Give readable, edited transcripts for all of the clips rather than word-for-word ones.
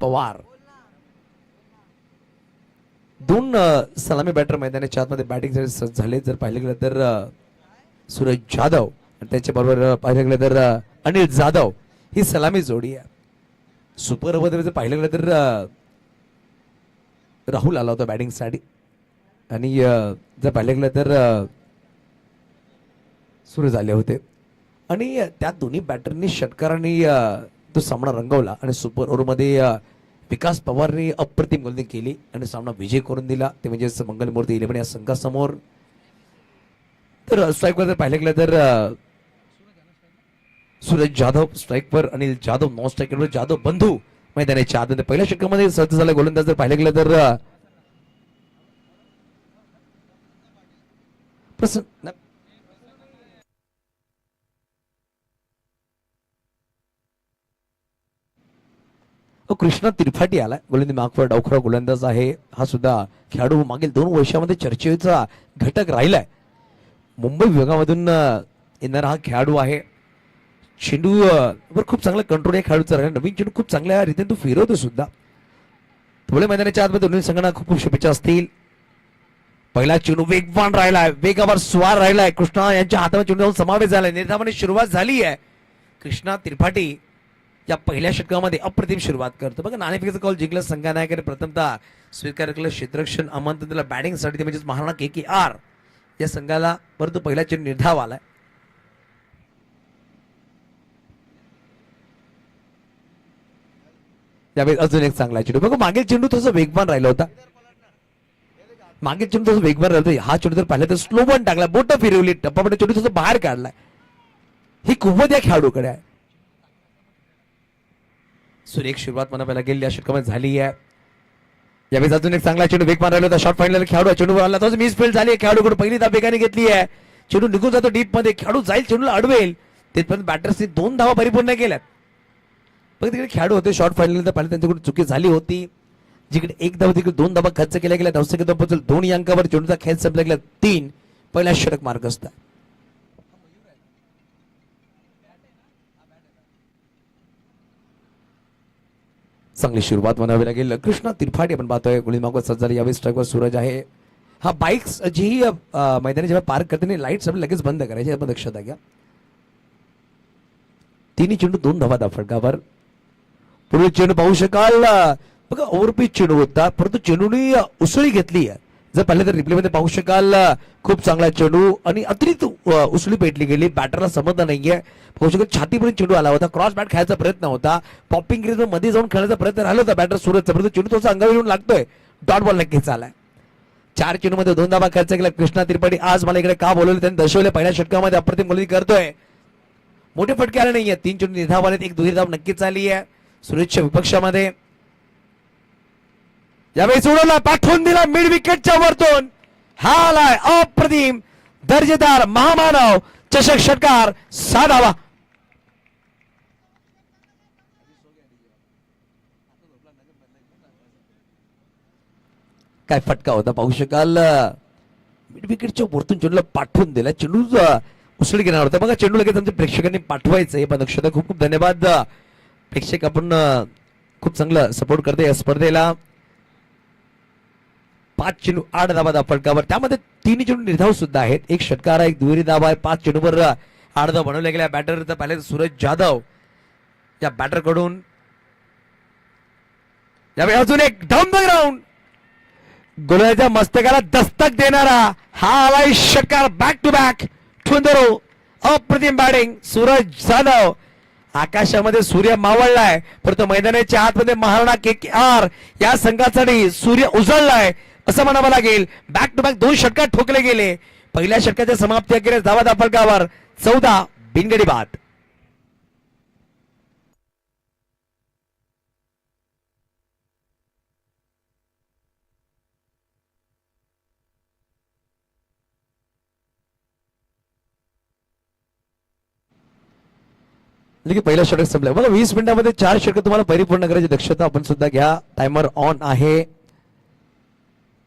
पवार दोन सलामी बॅटर मैदानाच्या आतमध्ये बॅटिंग झाले. जर पाहिलं गेलं तर सूरज जाधव आणि त्याच्याबरोबर पाहिलं गेलं तर अनिल जाधव ही सलामी जोडी आहे. सुपर ओव्हर जर पाहिलं गेलं तर राहुल आला होता बॅटिंगसाठी आणि जर पाहिलं गेलं तर सूरज आले होते आणि त्या दोन्ही बॅटरनी षटकारांनी तो सामना रंगवला आणि सुपर ओव्हरमध्ये विकास पवारने अप्रतिम गोलंदाजी केली आणि सामना विजय करून दिला. ते म्हणजे मंगलमूर्ती 11 या संघासमोर. तर स्ट्राईकवर जर पाहिलं गेलं तर सूरज जाधव स्ट्राईकवर, अनिल जाधव नॉन स्ट्राईकवर, जाधव बंधू मैदानाच्या आत. पहिल्या षटकामध्ये सहज झाला गोलंदाज जर पाहिलं गेलं तर कृष्णा त्रिपाठी आला गोलंदाजी मागवर. डावखुरा गोलंदाज आहे हा सुद्धा खेळाडू मागील 2 वर्षामध्ये चर्चेचा घटक राहिलाय. मुंबई विभागामधून येणारा हा खेळाडू आहे. चेंडू वर खूप चांगला कंट्रोल या खेळाडूचा राहिला. नवीन चेंडू खूप चांगल्या रीतीने तो फिरवतो सुद्धा. थोड्या मैदानाच्या आतमध्ये दोन्ही संघांना खूप खूप शुभेच्छा असतील. पहिला चेंडू वेगवान राहिलाय, वेगावर स्वार राहिलाय. कृष्णा यांच्या हातामध्ये चेंडू समावेश झालाय. निर्धावाने सुरुवात झाली आहे. कृष्णा त्रिपाठी या पहिल्या षटकामध्ये अप्रतिम सुरुवात करतो. बघा नाणेफेकीचा कॉल जिंकला संघानायकाने प्रथमतः स्वीकार केलं. क्षेत्ररक्षण आमंत्रण दिलं बॅटिंगसाठी, म्हणजे महाराणा KKR या संघाला. परंतु पहिला चेंडू निर्धाव आलाय. त्यावेळी अजून एक चांगला चेंडू. बघा मागील चेंडू थोडंसं वेगवान राहिला होता. मागील चेंडू थोडं वेगवान राहिला होता. हा चेंडू जर पाहिला तर स्लो बॉल टाकला, बोट फिरवली, टप्पापट्टा चेंडू थोडं बाहेर काढलाय. ही कुवत या खेळाडूकडे आहे. सुरेख सुरुवात म्हणावी लागेल या षटकामध्ये झाली आहे. यावेळी अजून एक चांगला चेंडू वेगवान राहिला होता. शॉर्ट फायनल खेळाडू चेंडू आला तो मिसफील्ड झाली. खेळाडूकडे पहिली धाव वेगाने घेतली आहे. चेंडू निघून जातो डीप मध्ये. खेळाडू जाईल, चेंडूला अडवेल, तिथपर्यंत बॅटर्सने 2 धावा परिपूर्ण केल्यात. पण तिकडे खेळाडू होते शॉर्ट फायनल तर पाहिलं त्यांच्याकडून चुकी झाली होती. जिकडे 1 धाव तिकडे 2 धावा खर्च केल्या गेल्या. धावसंख्या पोहोचल 2 अंकावर. चेंडूचा खेळ संपला गेला 3. पहिला षटक मार्गस्थ. चांगली सुरुवात म्हणावी लागेल. कृष्णा त्रिपाठी आपण पाहतोय गोळी मागवत सज्ज. यावेळी स्ट्राईकवर सूरज आहे. हा बाईक्स जी मैदानी जेव्हा पार्क करते लाईट्स लगेच बंद करायचे, आपण लक्षात घ्या. 3 चेंडू 2 धावा फटकावर. पुढे चेंडू पाहू शकाल. बघा ओव्हरपिच चेंडू होता, परंतु चेंडूने उसळी घेतली आहे. जर पाहिलं तर रिप्ले मध्ये पाहू शकाल. खूप चांगला चेंडू आणि अतिरिक्त उसळी पेटली गेली. बॅटरला समजलं नाहीये. पाहू शकाल छातीपर्यंत चेंडू आला होता. क्रॉस बॅट खेळायचा प्रयत्न होता. पॉपिंग क्रीज मध्ये जाऊन खेळायचा प्रयत्न राहिला होता बॅटर सूरजचा, परंतु चेंडू थोडासा अंगावर येऊन लागतोय. डॉट बॉल नक्कीच आलाय. 4 चेंडू मध्ये 2 धावा खर्च केला. कृष्णा त्रिपाठी आज मला इकडे का बोलवलं त्यांनी दर्शवले. पहिल्या षटकामध्ये अप्रतिम गोलंदाजी करतोय. मोठे फटके आले नाहीये. 3 चेंडू निर्धाव आले. 1 दुहेरी धाव नक्कीच आली आहे सुरेशच्या विपक्षामध्ये. यावेळी सोडवला, पाठवून दिला मिड विकेटच्या वरतून. हा आलाय अप्रतिम दर्जेदार महामानव चषक षटकार. 6 धावा. काय फटका होता पाहू शकाल. मिड विकेटच्या वरतून चेंडूला पाठवून दिला. चेंडू उसळी घेणार होता. बघा चेंडू लगेच आमच्या प्रेक्षकांनी पाठवायचं. हे पण नक्षत्र खूप खूप धन्यवाद. प्रेक्षक आपण खूप चांगलं सपोर्ट करते या स्पर्धेला. 5 चेंडू 8 धावा फटकावर. त्यामध्ये 3 चेंडू निर्धाव सुद्धा आहेत. 1 षटकार आहे, 1 दुहेरी धाव आहे. 5 चेंडूवर 8 धावा बनवल्या गेल्या. बॅटर तर पाहिले सूरज जाधव या बॅटर कडून. यावेळी अजून एक डाऊन द ग्राउंड गोलंदाजाच्या मस्तकाला दस्तक देणारा हा आलाय षटकार. बॅक टू बॅक ठुंदरो. अप्रतिम बॅटिंग सूरज जाधव. आकाशामध्ये सूर्य मावळलाय, परंतु मैदानाच्या आतमध्ये महाराणा KKR या संघासाठी सूर्य उजळलाय असं म्हणावं लागेल. बॅक टू बॅक 2 षटकार ठोकले गेले. पहिल्या षटकाच्या समाप्ती अखेर धावा फलकावर 14 बिनगडी बाद. पहिला षटक संपला. बघा 20 मिनिटांमध्ये 4 षटक तुम्हाला परिपूर्ण करायची दक्षता आपण सुद्धा घ्या. टायमर ऑन आहे.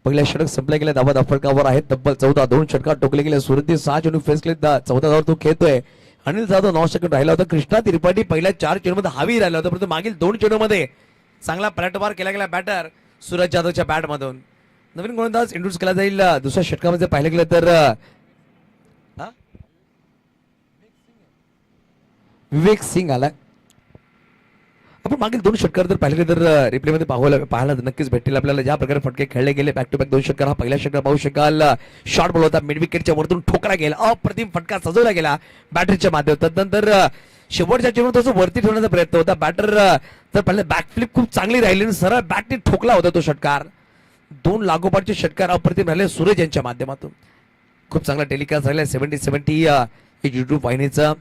पहिल्या षटक संपल्या गेल्या. धावा फलकावर आहेत तब्बल 14. 2 षटकार टोकले गेले. सूरजने 6 चेंडू फेस केले. 14 धावावर तो खेळतोय. अनिल जाधव 9 सेकंद राहिला होता. कृष्णा त्रिपाठी पहिल्या 4 चेंडूमध्ये हावी राहिला होता, परंतु मागील 2 चेंडूमध्ये चांगला पलटवार केला गेला बॅटर सूरज जाधवच्या बॅटमधून. नवीन गोलंदाज इंट्रोड्यूस केला जाईल दुसऱ्या षटकामध्ये पाहिलं गेलं तर विवेक सिंग आलाय. आपण मागील 2 षटकार जर पाहिले तर रिप्लेमध्ये पाहायला नक्कीच भेटतील आपल्याला ज्या प्रकारे फटके खेळले गेले. बॅक टू बॅक 2 षटकार. हा पहिला षटकार पाहू शकाल शॉर्ट बॉल होता, मिड विकेटच्या वरतून ठोकला गेला, अप्रतिम फटका सजवला गेला बॅटरीच्या माध्यमातून. नंतर शेवटच्या चेंडूत थोडंसं वरती ठेवण्याचा प्रयत्न होता. बॅटर तर पहिले बॅकफ्लिप खूप चांगली राहिली आणि सरळ बॅटने ठोकला होता तो षटकार. 2 लागोपाठचे षटकार अप्रतिम राहिले सूरज यांच्या माध्यमातून. खूप चांगला टेलिकास्ट झाला 70-70 युट्यूब वाहिनीचा.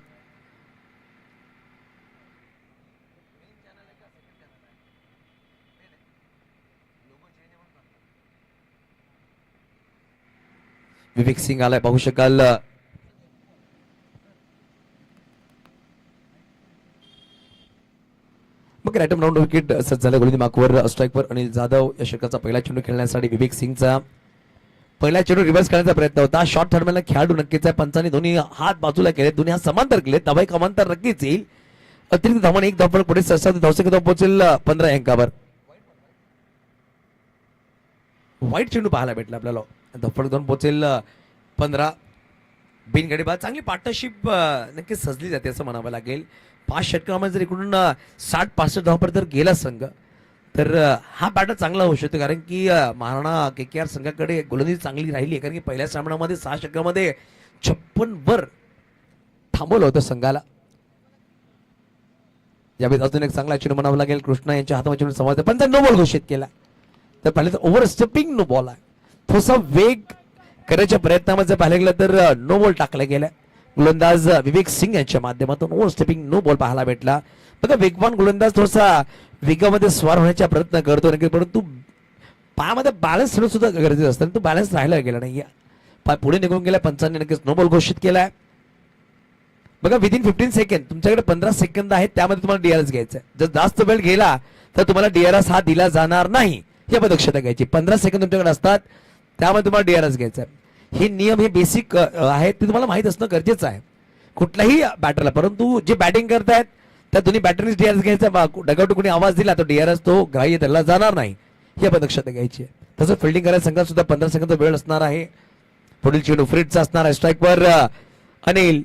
विवेक सिंग आलाय पाहू शकाल. मग रॅटम राऊंड विकेट सज्ज झालं. गोलंदाजी मार्कवर स्ट्राईकवर अनिल जाधव. या षटकाचा पहिला चेंडू खेळण्यासाठी विवेक सिंगचा पहिला चेंडू रिव्हर्स करण्याचा प्रयत्न होता. शॉर्ट थर्डमॅनला खेळाडू नक्कीच आहे. पंचांनी दोन्ही हात बाजूला केले, दोन्ही हात समांतर केले. धावा एक समांतर नक्कीच येईल. अतिरिक्त धावाने 1 धावफलक पुढे 67 धावसंख्या पोहोचेल 15 अंकावर. वाईट चेंडू पाहायला भेटला आपल्याला. धावफलक 2 पोहोचेल 15. बिनगडी बाद चांगली पार्टनरशिप नक्कीच सजली जाते असं म्हणावं लागेल. 5 षटकामध्ये जर इकडून 60-65 धावापर्यंत जर गेला संघ तर हा बॅटर चांगला होऊ शकतो. कारण की महाराणा KKR संघाकडे गोलंदाजी चांगली राहिली आहे. कारण की पहिल्या सामन्यामध्ये 6 षटकामध्ये 56 वर थांबवलं होतं संघाला. यावेळी अजून एक चांगला चेंडू म्हणावं लागेल. कृष्णा यांच्या हातामध्ये चेंडू समाज पण नो बॉल घोषित केला. तर पहिले तर ओव्हर स्टेपिंग नो बॉल आहे. थोडासा वेग करायच्या प्रयत्नामध्ये पाहिलं गेलं तर नो बॉल टाकला गेला. गोलंदाज विवेक सिंग यांच्या माध्यमातून ओव्हर स्टेपिंग नो बॉल पाहायला भेटला. बघा वेगवान गोलंदाज थोडासा वेगामध्ये स्वार होण्याचा प्रयत्न करतो, परंतु पायामध्ये बॅलन्स ठेवणं सुद्धा गरजेचं असतं. तो बॅलन्स राहायला गेला नाही. पाय पुढे निघून गेला. पंचांनी नक्कीच नो बॉल घोषित केलाय. बघा विदिन 15 सेकंड तुमच्याकडे 15 सेकंद आहेत, त्यामध्ये तुम्हाला DRS घ्यायचा आहे. जर जास्त वेळ गेला तर तुम्हाला DRS हा दिला जाणार नाही. हे दक्षता घ्यायची. 15 सेकंद तुमच्याकडे असतात, त्यामध्ये तुम्हाला DRS घ्यायचा आहे. हे नियम हे बेसिक आहेत, ते तुम्हाला माहित असणं गरजेचं आहे कुठल्याही बॅटरला. परंतु जे बॅटिंग करतायत त्या दोन्ही बॅटरीज DRS घ्यायचा. डगआउट कोणी आवाज दिला तर DRS तो ग्राह्य धरला जाणार नाही. ही आपण दक्षता घ्यायची आहे. तसं फिल्डिंग करायला संघात सुद्धा 15 सेकंद वेळ असणार आहे. पुढील चेंडू फ्रीडचा असणार आहे. स्ट्राईकवर अनिल.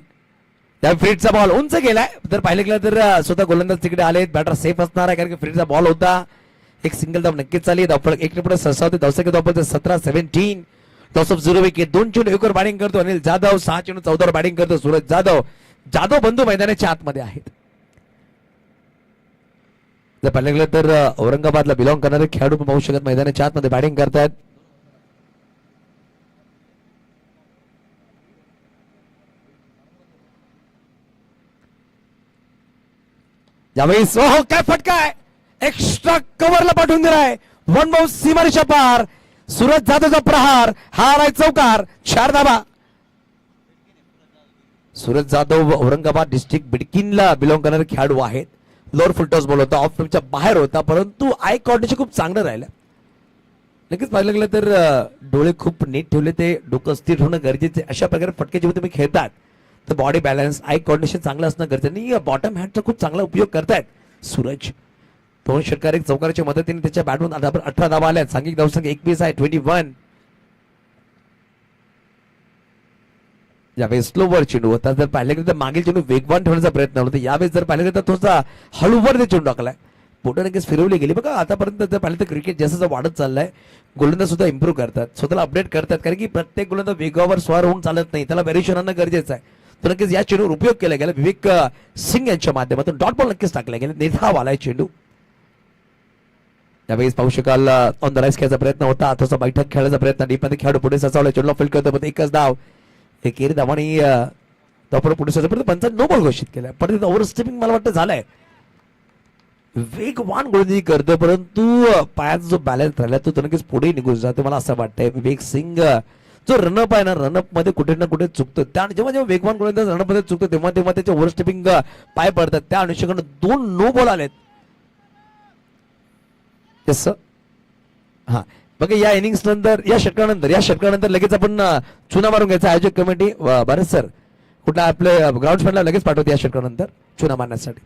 त्या फ्रीडचा बॉल उंच गेलाय. तर पाहिलं गेलं तर स्वतः गोलंदाज तिकडे आले. बॅटर सेफ असणार आहे कारण की फ्रीडचा बॉल होता. एक सिंगल धाव नक्कीच चालली. धावफलक 1 पुढे 67 धावसंख्या धावफलक 17-17. Loss of 0 wicket. 2 चेंडू 1 वर बॅटिंग करतो अनिल जाधव. 6 चेंडू 14 वर बॅटिंग करतो सूरज जाधव. जाधव बंधू मैदानाच्या आतमध्ये आहेत. जर पाहिलं गेलं तर औरंगाबादला बिलॉंग करणारे खेळाडू पण पाहू शकत मैदानाच्या आतमध्ये बॅटिंग करतात. यावेळी काय फटका आहे. एक्स्ट्रा कव्हरला पाठवून दिलाय. 1 बाउंस सीमारेषा पार. सूरज जाधवचा प्रहार. हा चौकार. 4 धावा. सूरज जाधव औरंगाबाद डिस्ट्रिक्ट बिडकीनला बिलॉंग करणारे खेळाडू आहेत. लोअर फुलटॉस बॉल होता, ऑफ स्टंपच्या बाहेर होता, परंतु आय कॉर्डिनेशन खूप चांगलं राहिलं. नक्कीच पाहिलं गेलं तर डोळे खूप नीट ठेवले, ते डोकं स्थिर होणं गरजेचे. अशा प्रकारे फटके जेव्हा तुम्ही खेळतात तर बॉडी बॅलन्स आय कॉर्डिनेशन चांगलं असणं गरजेचं. आणि बॉटम हँडचा खूप चांगला उपयोग करतायत सूरज. 2 षटकार 1 चौकाराच्या मदतीने त्याच्या बॅटमधून 18 धावा आल्या. सांघिक धावसंख्या 21 आहे. 21. यावेळेस स्लोवर चेंडू होता. जर पाहिलं गेलं तर मागील चेंडू वेगवान ठेवण्याचा प्रयत्न होता. यावेळेस जर पाहिलं गेलं तर थोडासा हळूवर ते चेंडू टाकलाय. बोटं नक्कीच फिरवली गेली. बघा आतापर्यंत जर पाहिलं तर क्रिकेट जसं वाढत चाललंय, गोलंदाज सुद्धा इम्प्रूव्ह करतात, स्वतःला अपडेट करतात. कारण की प्रत्येक गोलंदाज वेगावर स्वार होऊन चालत नाही, त्याला व्हेरिएशन आणणं गरजेचं आहे. तर नक्कीच या चेंडूवर उपयोग केला गेला. विवेक सिंग यांच्या माध्यमातून डॉट बॉल नक्कीच टाकला गेला. निधाव आलाय चेंडू. त्यावेळेस पाहू शकाल ऑन द राईस खेळायचा प्रयत्न होता. थोडासा बैठक खेळायचा प्रयत्न. डीपमध्ये खेळाडू पुढे सचावला. चेंडूला फील्ड करतो. एकच धाव. एकेरी धावांनी धावपळ पुढे सचावलं. पंचायत नो बॉल घोषित केलाय. परत ओव्हर स्टेपिंग मला वाटतं झालंय. वेगवान गोलंदाजी करतो, परंतु पायाचा जो बॅलन्स राहिला तो नक्कीच पुढे निघून जातो मला असं वाटतंय. विवेक सिंग जो रनअप आहे ना, रनअप मध्ये कुठे ना कुठे चुकतो. त्या जेव्हा जेव्हा वेगवान गोलंदाज रनअप मध्ये चुकतो तेव्हा तेव्हा त्याचे ओव्हर स्टेपिंग पाय पडतात. त्या अनुषंगाने 2 नो बॉल आलेत. येस हा बघा, या इनिंग्स नंतर या षटकानंतर लगेच आपण चुना मारून घ्यायचा. आयोजक कमिटी बरं सर कुठला आपले ग्राउंड फ्रंटला लगेच पाठवते या षटकानंतर चुना मारण्यासाठी.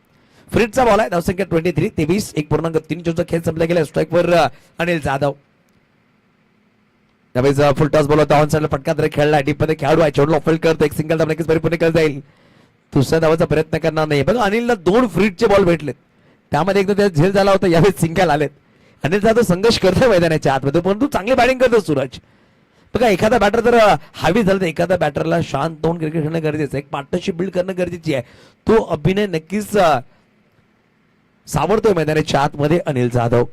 फ्रीडचा बॉल आहे. धावसंख्या 23 23 1.3 चेंडूचा खेळ संपला गेला. स्ट्राईकवर अनिल जाधव. त्यावेळेस फुल टॉस बॉल होता. ऑन साइडला फटका तरी खेळला. डीप मध्ये खेळाडू आहे. चेंडूला फील्ड करतो. एक सिंगल धाव नक्कीच परिपूर्ण केला जाईल. दुसऱ्या धावाचा प्रयत्न करणार नाही. बघा अनिलला 2 फ्रीडचे बॉल भेटलेत. त्यामध्ये एकदा त्याचा झेल झाला होता. यावेळेस सिंगल आलेत. अनिल जाधव संघर्ष करतोय मैदानाच्या आतमध्ये, परंतु चांगली बॅटिंग करतो सूरज. बघा एखादा बॅटर जर हावी झाला तर एखाद्या बॅटरला शांत होऊन क्रिकेट खेळणं गरजेचं आहे. एक पार्टनरशिप बिल्ड करणं गरजेची आहे. तो अभिनय नक्कीच सावरतोय मैदानाच्या आतमध्ये अनिल जाधव.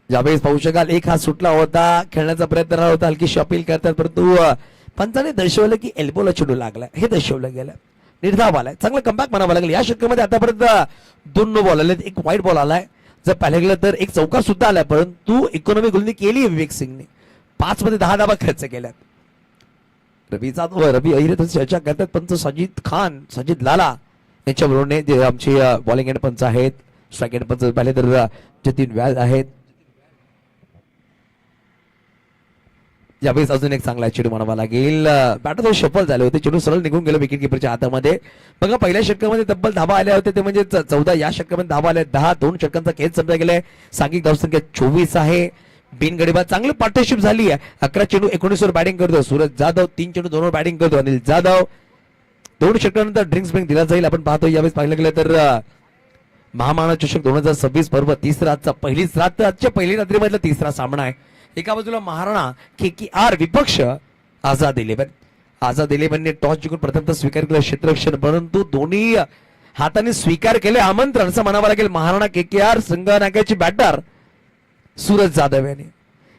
ज्यावेळेस पाहू शकाल एक हात सुटला होता. खेळण्याचा प्रयत्न राहिला होता. हलकीशी अपील करतात, परंतु पंचाने दर्शवलं की एल्बोला चेंडू लागला. हे दर्शवलं गेलं. निर्धाव आलाय. चांगला कमबॅक म्हणावं लागेल. या षटकामध्ये आतापर्यंत 2 नो बॉल आले. एक वाईट बॉल आलाय. जर पाहिलं गेलं तर एक चौकार सुद्धा आलाय, परंतु इकॉनॉमी गोलनी केली विवेक सिंगने. 5 मध्ये 10 धावा खर्च केल्यात. रवी अहिरे चर्चा करतात. पंच साजिद खान, साजिद लाला यांच्याबरोबर जे आमचे बॉलिंग एंड पंच आहेत. स्ट्राईक एंड पंच पाहिले तर जतीन व्याज आहेत. यावेळेस अजून एक चांगला चेंडू म्हणावा लागेल. बॅटर सफल झाले होते. चेंडू सरळ निघून गेलो विकेट किपरच्या हातामध्ये. बघा पहिल्या षटकामध्ये तब्बल धावा आल्या होत्या, ते म्हणजे 14. या षटकामध्ये धावा आल्या 10. 2 षटकांचा खेळ संपला गेलाय. सांघिक धावसंख्या 24 आहे. बिनगडीबाद चांगली पार्टनरशिप झाली आहे. 11 चेंडू 19 वर बॅटिंग करतो सूरज जाधव. 3 चेंडू 2 वर बॅटिंग करतो अनिल जाधव. 2 षटकानंतर ड्रिंक्स ब्रेक दिला जाईल. आपण पाहतो यावेळेस पाहिलं गेलं तर महामानव चषक 2026 पर्व तिसरा आजचा पहिलीच रात्र, आजच्या पहिली रात्रीमधला तिसरा सामना आहे. एका बाजूला महाराणा KKR विपक्ष आझाद 11. आझाद 11ने टॉस जिंकून प्रथमतः स्वीकार केला क्षेत्ररक्षण, परंतु दोन्ही हाताने स्वीकार केले आमंत्रण असं म्हणावं लागेल. महाराणा KKR संघनायकाची बॅटर सूरज जाधव यांनी.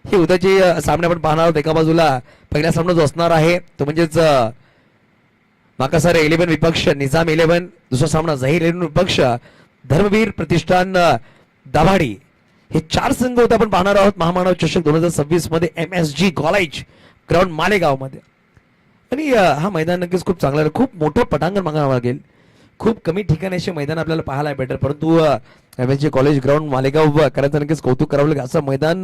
हे उद्याचे सामने आपण पाहणार आहोत. एका बाजूला पहिला सामना जो असणार आहे तो म्हणजेच माकासार 11 विपक्ष निजाम 11. दुसरा सामना झहीर 11 विपक्ष धर्मवीर प्रतिष्ठान दाभाडी. हे 4 संघ होते आपण पाहणार आहोत महामानव चषक 2026 मध्ये MSG कॉलेज ग्राउंड मालेगाव मध्ये. आणि हा मैदान नक्कीच खूप चांगला आहे. खूप मोठं पटांगण मागावं लागेल. खूप कमी ठिकाणी असे मैदान आपल्याला पाहायला भेटेल, परंतु MSG कॉलेज ग्राउंड मालेगाव करायचं नक्कीच कौतुक करावं लागेल. असं मैदान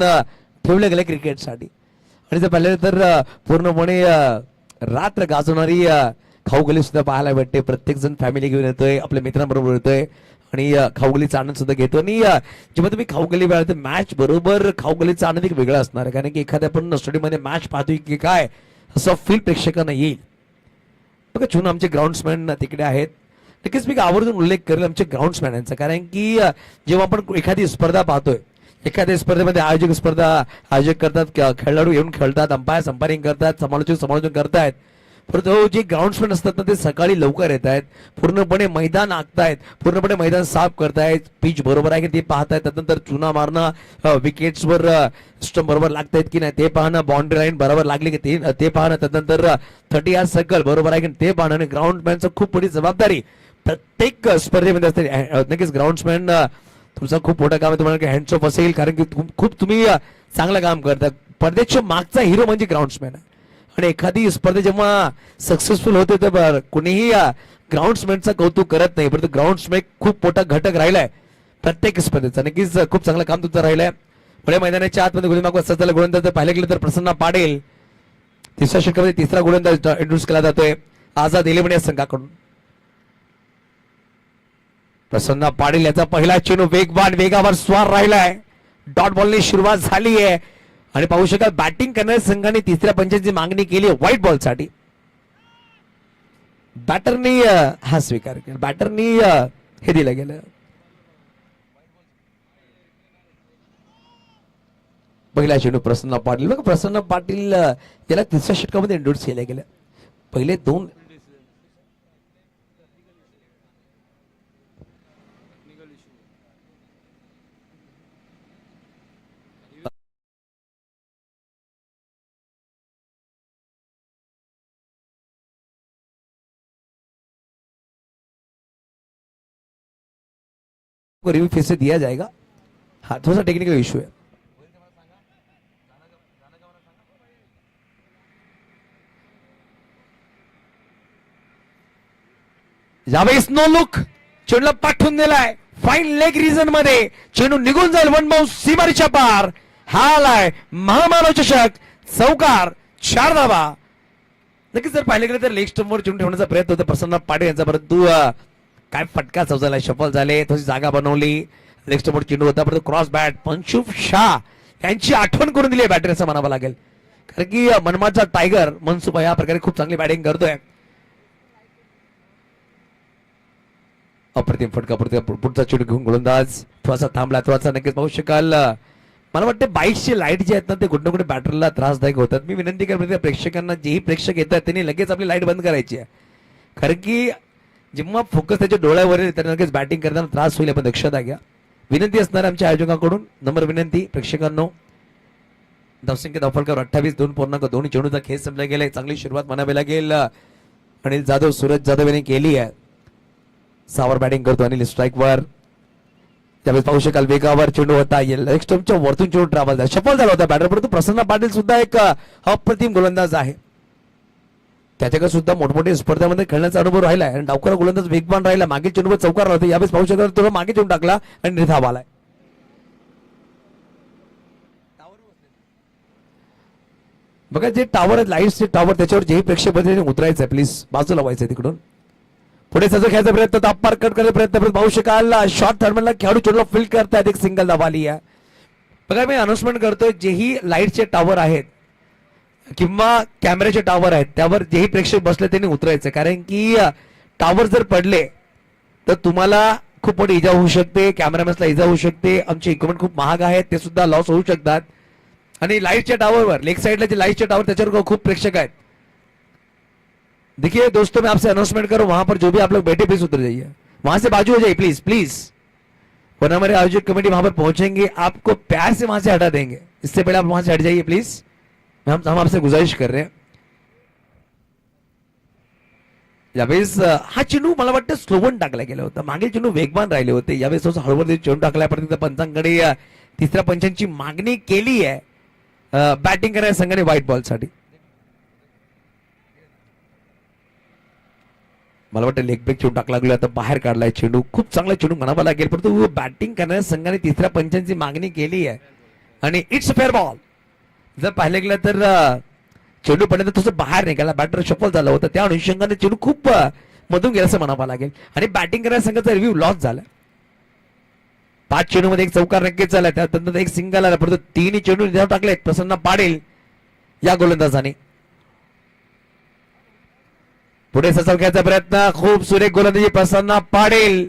ठेवलं गेलं क्रिकेटसाठी. आणि जर पाहिलं तर पूर्णपणे रात्र गाजवणारी खाऊगली सुद्धा पाहायला भेटते. प्रत्येक जण फॅमिली घेऊन येतोय, आपल्या मित्रांबरोबर येतोय आणि खाऊगलीचा आनंद सुद्धा घेतो. आणि जेव्हा तुम्ही खाऊगली वेळा मॅच बरोबर खाऊगलीचा आनंद एक वेगळा असणार आहे, कारण की एखाद्या आपण स्टेडियममध्ये मॅच पाहतोय की काय असं फील प्रेक्षकांना येईल. बघा चुन आमचे ग्राउंड्समॅन तिकडे आहेत. नक्कीच मी आवर्जून उल्लेख करेल आमचे ग्राउंड्समॅन यांचा, कारण की जेव्हा आपण एखादी स्पर्धा पाहतोय, एखाद्या स्पर्धेमध्ये आयोजक करतात, खेळाडू येऊन खेळतात, अंपायर अंपायरिंग करतात, समालोचन करतायत, परंतु जे ग्राउंड्समॅन असतात ना ते सकाळी लवकर येत आहेत, पूर्णपणे मैदान आखतायत, पूर्णपणे मैदान साफ करतायत, पिच बरोबर आहे की ते पाहतायत, त्यानंतर चुना मारणं, विकेट्सवर स्टंप बरोबर लागतायत की नाही ते पाहणं, बाउंड्री लाईन बरोबर लागली की ते पाहणं, त्यानंतर 30 यार्ड सर्कल बरोबर आहे की ते पाहणं. आणि ग्राउंडमॅनचं खूप मोठी जबाबदारी प्रत्येक स्पर्धेमध्ये असते. नक्कीच ग्राउंड्समॅन तुमचं खूप मोठं काम आहे. तुम्हाला हँड्स ऑफ असेल, कारण की खूप तुम्ही चांगलं काम करता. स्पर्धेच्या मागचा हिरो म्हणजे ग्राउंड्समॅन आहे. आणि एखादी स्पर्धा जेव्हा सक्सेसफुल होते तर कोणीही ग्राउंड्समॅनचं कौतुक करत नाही, परंतु ग्राउंड्समॅन खूप मोठा घटक राहिलाय प्रत्येक स्पर्धेचा. नक्कीच खूप चांगलं काम तुमचं राहिलंय. पुढे मैदानाच्या आतमध्ये गोलंदाज सध्याला गोलंदाज पाहिलं गेलं तर प्रसन्न पाटील तिसऱ्या षटकामध्ये तिसरा गोलंदाज इंट्रोड्यूस केला जातोय आझाद 11 या संघाकडून. प्रसन्न पाटील याचा पहिला चेंडू वेगावर स्वार राहिलाय. डॉट बॉलने सुरुवात झाली आहे आणि पाहू शकाल बॅटिंग करणाऱ्या संघाने तिसऱ्या पंचांची मागणी केली व्हाईट बॉल साठी. बॅटरनी हा स्वीकार केला, बॅटरनी हे दिलं गेलं. पहिला चेंडू प्रसन्न पाटील. बघा प्रसन्न पाटील याला तिसऱ्या षटकामध्ये इंट्रोड्यूस केलं गेलं. पहिले 2 रिव्यू फिर से दिया जाएगा. हाँ थोड़ा सा टेक्निकल इशू है. यावेळेस नो लुक चेंडूला पाठवून दिलाय फाईन लेग रिजन मध्ये. चेंडू निघून जाईल वन बाउंस सीमारीच्या पार. हा आलाय महामानव चषक चौकार 4 धावा. नक्कीच जर पाहिलं गेलं तर लेग स्टंपवर चेंडू ठेवण्याचा प्रयत्न होता प्रसन्न पाटील यांचा, परंतु काय फटका सजवला, शफल झाले, थोडी जागा बनवली, नेक्स्ट मोड चेंडू होता, परंतु क्रॉस बॅट मनसुख शाह यांची आठवण करून दिली बॅटर असं म्हणावं लागेल. कारण की मनमाडचा टायगर मनसुख या प्रकारे खूप चांगली बॅटिंग करतोय. अप्रतिम फटका, पुढचा चेंडू घेऊन गोलंदाज थोडासा थांबला, थोडासा नक्कीच पाहू शकाल. मला वाटतं बाईकची लाईट जे आहेत ना ते कुठे कुठे बॅटरला त्रासदायक होतात. मी विनंती करतो प्रेक्षकांना, जेही प्रेक्षक येतात त्यांनी लगेच आपली लाईट बंद करायची आहे. कारण की जेव्हा फोकस त्याच्या डोळ्यावर येईल त्यांना लगेच बॅटिंग करताना त्रास होईल, आपण दक्षता घ्या. विनंती असणार आमच्या आयोजकांकडून, नंबर विनंती प्रेक्षकांनो. धावसंख्या धावफलकावर 28, 2.2 चेंडूचा खेळ संपला गेलाय. चांगली सुरुवात म्हणावी लागेल अनिल जाधव, सूरज जाधव यांनी केली आहे. सावर बॅटिंग करतो अनिल स्ट्राईकवर. त्यावेळेस पाहू शकाल वेगावर चेंडू होता, लेग स्टंपच्या वरतून चेंडू ट्रॅव्हल झाला, सफल झाला होता बॅटर. परंतु प्रसन्न पाटील सुद्धा एक अप्रतिम गोलंदाज आहे. त्याच्याकडे सुद्धा मोठमोठ्या स्पर्धेमध्ये खेळण्याचा अनुभव राहिला आणि डावकर गोलंदाज वेगवान राहिला. मागे चेंडूवर चौकार होता, यावेळेस पाहू शकाल थोडा मागे चेंडू टाकला आणि निर्धाव आलाय. बघा जे टावर आहेत, लाईट्सचे टावर, त्याच्यावर जेही प्रेक्षक उतरायचं आहे, प्लीज बाजूला व्हायचं तिकडून. पुढे सजो खेळायचा प्रयत्न, ताप्पार कट करायचा प्रयत्न, पाहू शकाल शॉर्ट थर्डमॅनला खेळाडू चेंडूला फील्ड करतायत, एक सिंगल धाव आली आहे. बघा मी अनाउन्समेंट करतोय, जेही लाईटचे टावर आहेत किंवा कॅमेऱ्याचे टावर आहेत त्यावर जेही प्रेक्षक बसले त्यांनी उतरायचं. कारण की टावर जर पडले तर तुम्हाला खूप मोठी इजा होऊ शकते, कॅमेरामॅन्सला इजा होऊ शकते. आमचे इक्विपमेंट खूप महाग आहेत, ते सुद्धा लॉस होऊ शकतात. आणि लाईटच्या टावरवर लेग साइडला जे लाईटचे टावर त्याच्यावर खूप प्रेक्षक आहेत. देखिए दोस्तों, मैं आपसे अनाउंसमेंट करूं, वहां पर जो भी आप लोग बैठे प्लीज उतर जाइए, वहां से बाजू हो जाइए प्लीज प्लीज, वरना हमारे आयोजक कमेटी वहां पर पहुंचेंगे, आपको प्यार से वहां से हटा देंगे. इससे पहले आप वहां से हट जाइए प्लीज, हम आपसे गुजारिश कर रहे हैं. यावेळेस हा चेंडू मला वाटतं स्लोवन टाकला गेला होता, मागे चेंडू वेगवान राहिले होते. यावेळेस थोडं हळूहळू चेंडू टाकल्यापर्यंत पंचांकडे तिसऱ्या पंचांची मागणी केली आहे बॅटिंग करणाऱ्या संघाने व्हाईट बॉल साठी. मला वाटतं लेग ब्रेक चेंडू टाकला गेला, आता बाहेर काढलाय चेंडू, खूप चांगला चेंडू म्हणावा लागेल. परंतु बॅटिंग करणाऱ्या संघाने तिसऱ्या पंचांची मागणी केली आहे आणि इट्स फेअर बॉल. जर पाहिलं गेलं तर चेंडू पडल्यानंतर थोडं बाहेर निघाला, बॅटर शफल झाला होता, त्या अनुषंगाने चेंडू खूप मधून गेला असं म्हणावं लागेल. आणि बॅटिंग करणाऱ्या संघाचा रिव्ह्यू लॉस झाला. 5 चेंडू मध्ये एक चौकार नक्कीच झाला, त्यानंतर एक सिंगल आला, परंतु 3 चेंडू निधाव टाकले प्रसन्न पाटील या गोलंदाजाने. पुढे ससाव घ्यायचा प्रयत्न, खूप सुरेख गोलंदाजी प्रसन्न पाटील.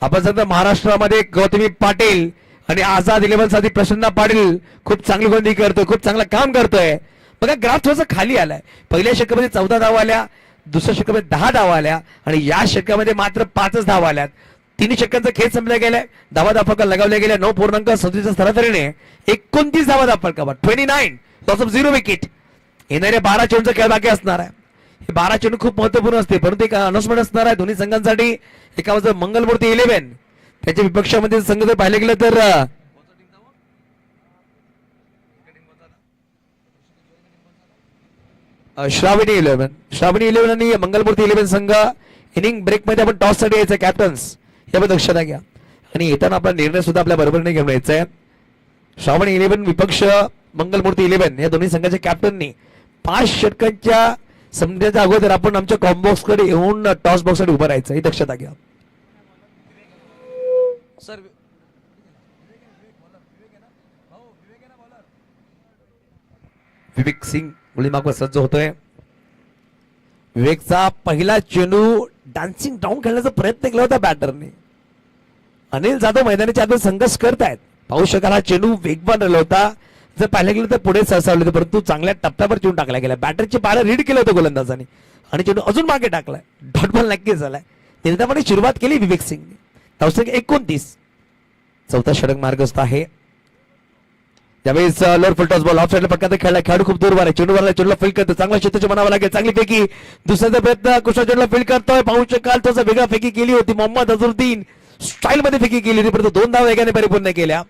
आपण सांगतो महाराष्ट्रामध्ये गौतमी पाटील आणि आझाद 11 साठी प्रसन्न पाटील खूप चांगली गोलंदाजी करतोय, खूप चांगलं काम करतोय. बघा ग्राफ थोडंसं खाली आलाय. पहिल्या षटकामध्ये 14 धावा आल्या, दुसऱ्या षटकामध्ये 10 धावा आल्या आणि या षटकामध्ये मात्र 5च धावा आल्यात. 3 षटकांचा खेळ संपला गेलाय, धावा दाफलका लगावल्या गेल्या 9.37 सरासरीने 29 धावा दाफलकावर 29 लॉस ऑफ 0 विकेट. येणाऱ्या 12 चेंडूचा खेळ बाकी असणार आहे. हे 12 चेंडू खूप महत्वपूर्ण असते, परंतु एक अनाउन्समेंट असणार आहे दोन्ही संघांसाठी. एका बाजूला मंगलमूर्ती 11 त्याच्या विपक्षामध्ये संघ जर पाहिलं गेलं तर श्रावणी 11 आणि मंगलमूर्ती 11 संघ. इनिंग ब्रेक मध्ये आपण टॉस साठी यायचं कॅप्टन्स, याबद्दल दक्षता घ्या आणि येताना आपला निर्णय सुद्धा आपल्या बरोबरीने घेऊन यायचा आहे. श्रावणी 11 विपक्ष मंगलमूर्ती 11 या दोन्ही संघाच्या कॅप्टननी 5 षटकांच्या संध्याच्या अगोदर आपण आमच्या कॉम्बॉक्स कडे येऊन टॉस बॉक्स साठी उभं राहायचं, ही दक्षता घ्या. सर विवेक सिंग गोलंदाज सज्ज होतोय. विवेकचा पहिला चेंडू डान्सिंग डाऊन खेळण्याचा प्रयत्न केला होता बॅटरने. अनिल जाधव मैदानाच्या आत संघर्ष करतायत, पाहू शकाल हा चेंडू वेगवान राहिला होता. जर पाहिलं गेलं तर पुढे सरसावले होते, परंतु चांगल्या टप्प्यावर चेंडू टाकला गेला. बॅटरचे पारं रीड केलं होतं गोलंदाजाने आणि चेंडू अजून मागे टाकलाय. डॉट बॉल नक्कीच झालाय. निर्धावाने सुरुवात केली विवेक सिंगने. धावसंख्या 29. चौथा षटक मार्गस्थ आहे. त्यावेळेस lower full toss ball of साईडला पटकात खेळला, खेळाडू खूप दूर आहे, चेंडूवरला चेंडूला फील्ड करतो, चांगला क्षेत्राचे म्हणावं लागेल. चांगली फेकी, दुसऱ्याचा प्रयत्न कुशल चेंडूला फील्ड करतोय, पाहू शकाल तोचा वेगळा फेकी केली होती. मोहम्मद अझरुद्दीन स्टाईल मध्ये फेकी केली होती, परंतु 2 धावा वेगाने परिपूर्ण केल्या.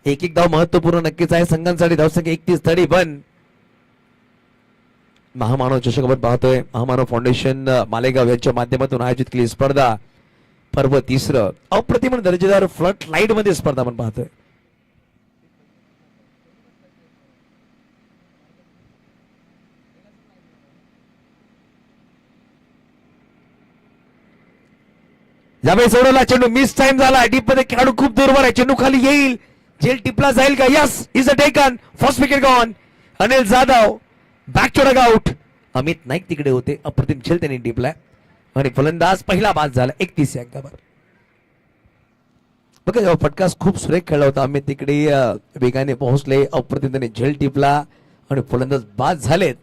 एक धाव महत्वपूर्ण नक्कीच आहे संघांसाठी. धावसंख्या 31-31. महामानव चषक आपण पाहतोय. महामानव फाउंडेशन मालेगाव यांच्या माध्यमातून आयोजित केली स्पर्धा पर्व 3. अप्रतिम दर्जेदार फ्लड लाईट मध्ये स्पर्धा आपण पाहतोय. यावेळी सोडवला चेंडू, मिस टाइम झाला, डीप मध्ये खेळाडू खूप दूरवर आहे, चेंडू खाली येईल, झेल टिपला जाईल का? Yes, is a taken, first wicket gone. Anil Jadhav back to out. Amit Naik तिकडे होते, अप्रतिम झेल त्यांनी टिपलाय आणि फलंदाज पहिला बाद झाला 31 अंकावर. बघा फटकास खूप सुरेख खेळला होता, अमित तिकडे वेगाने पोहोचले, अप्रतिम त्याने झेल टिपला आणि फलंदाज बाद झालेत.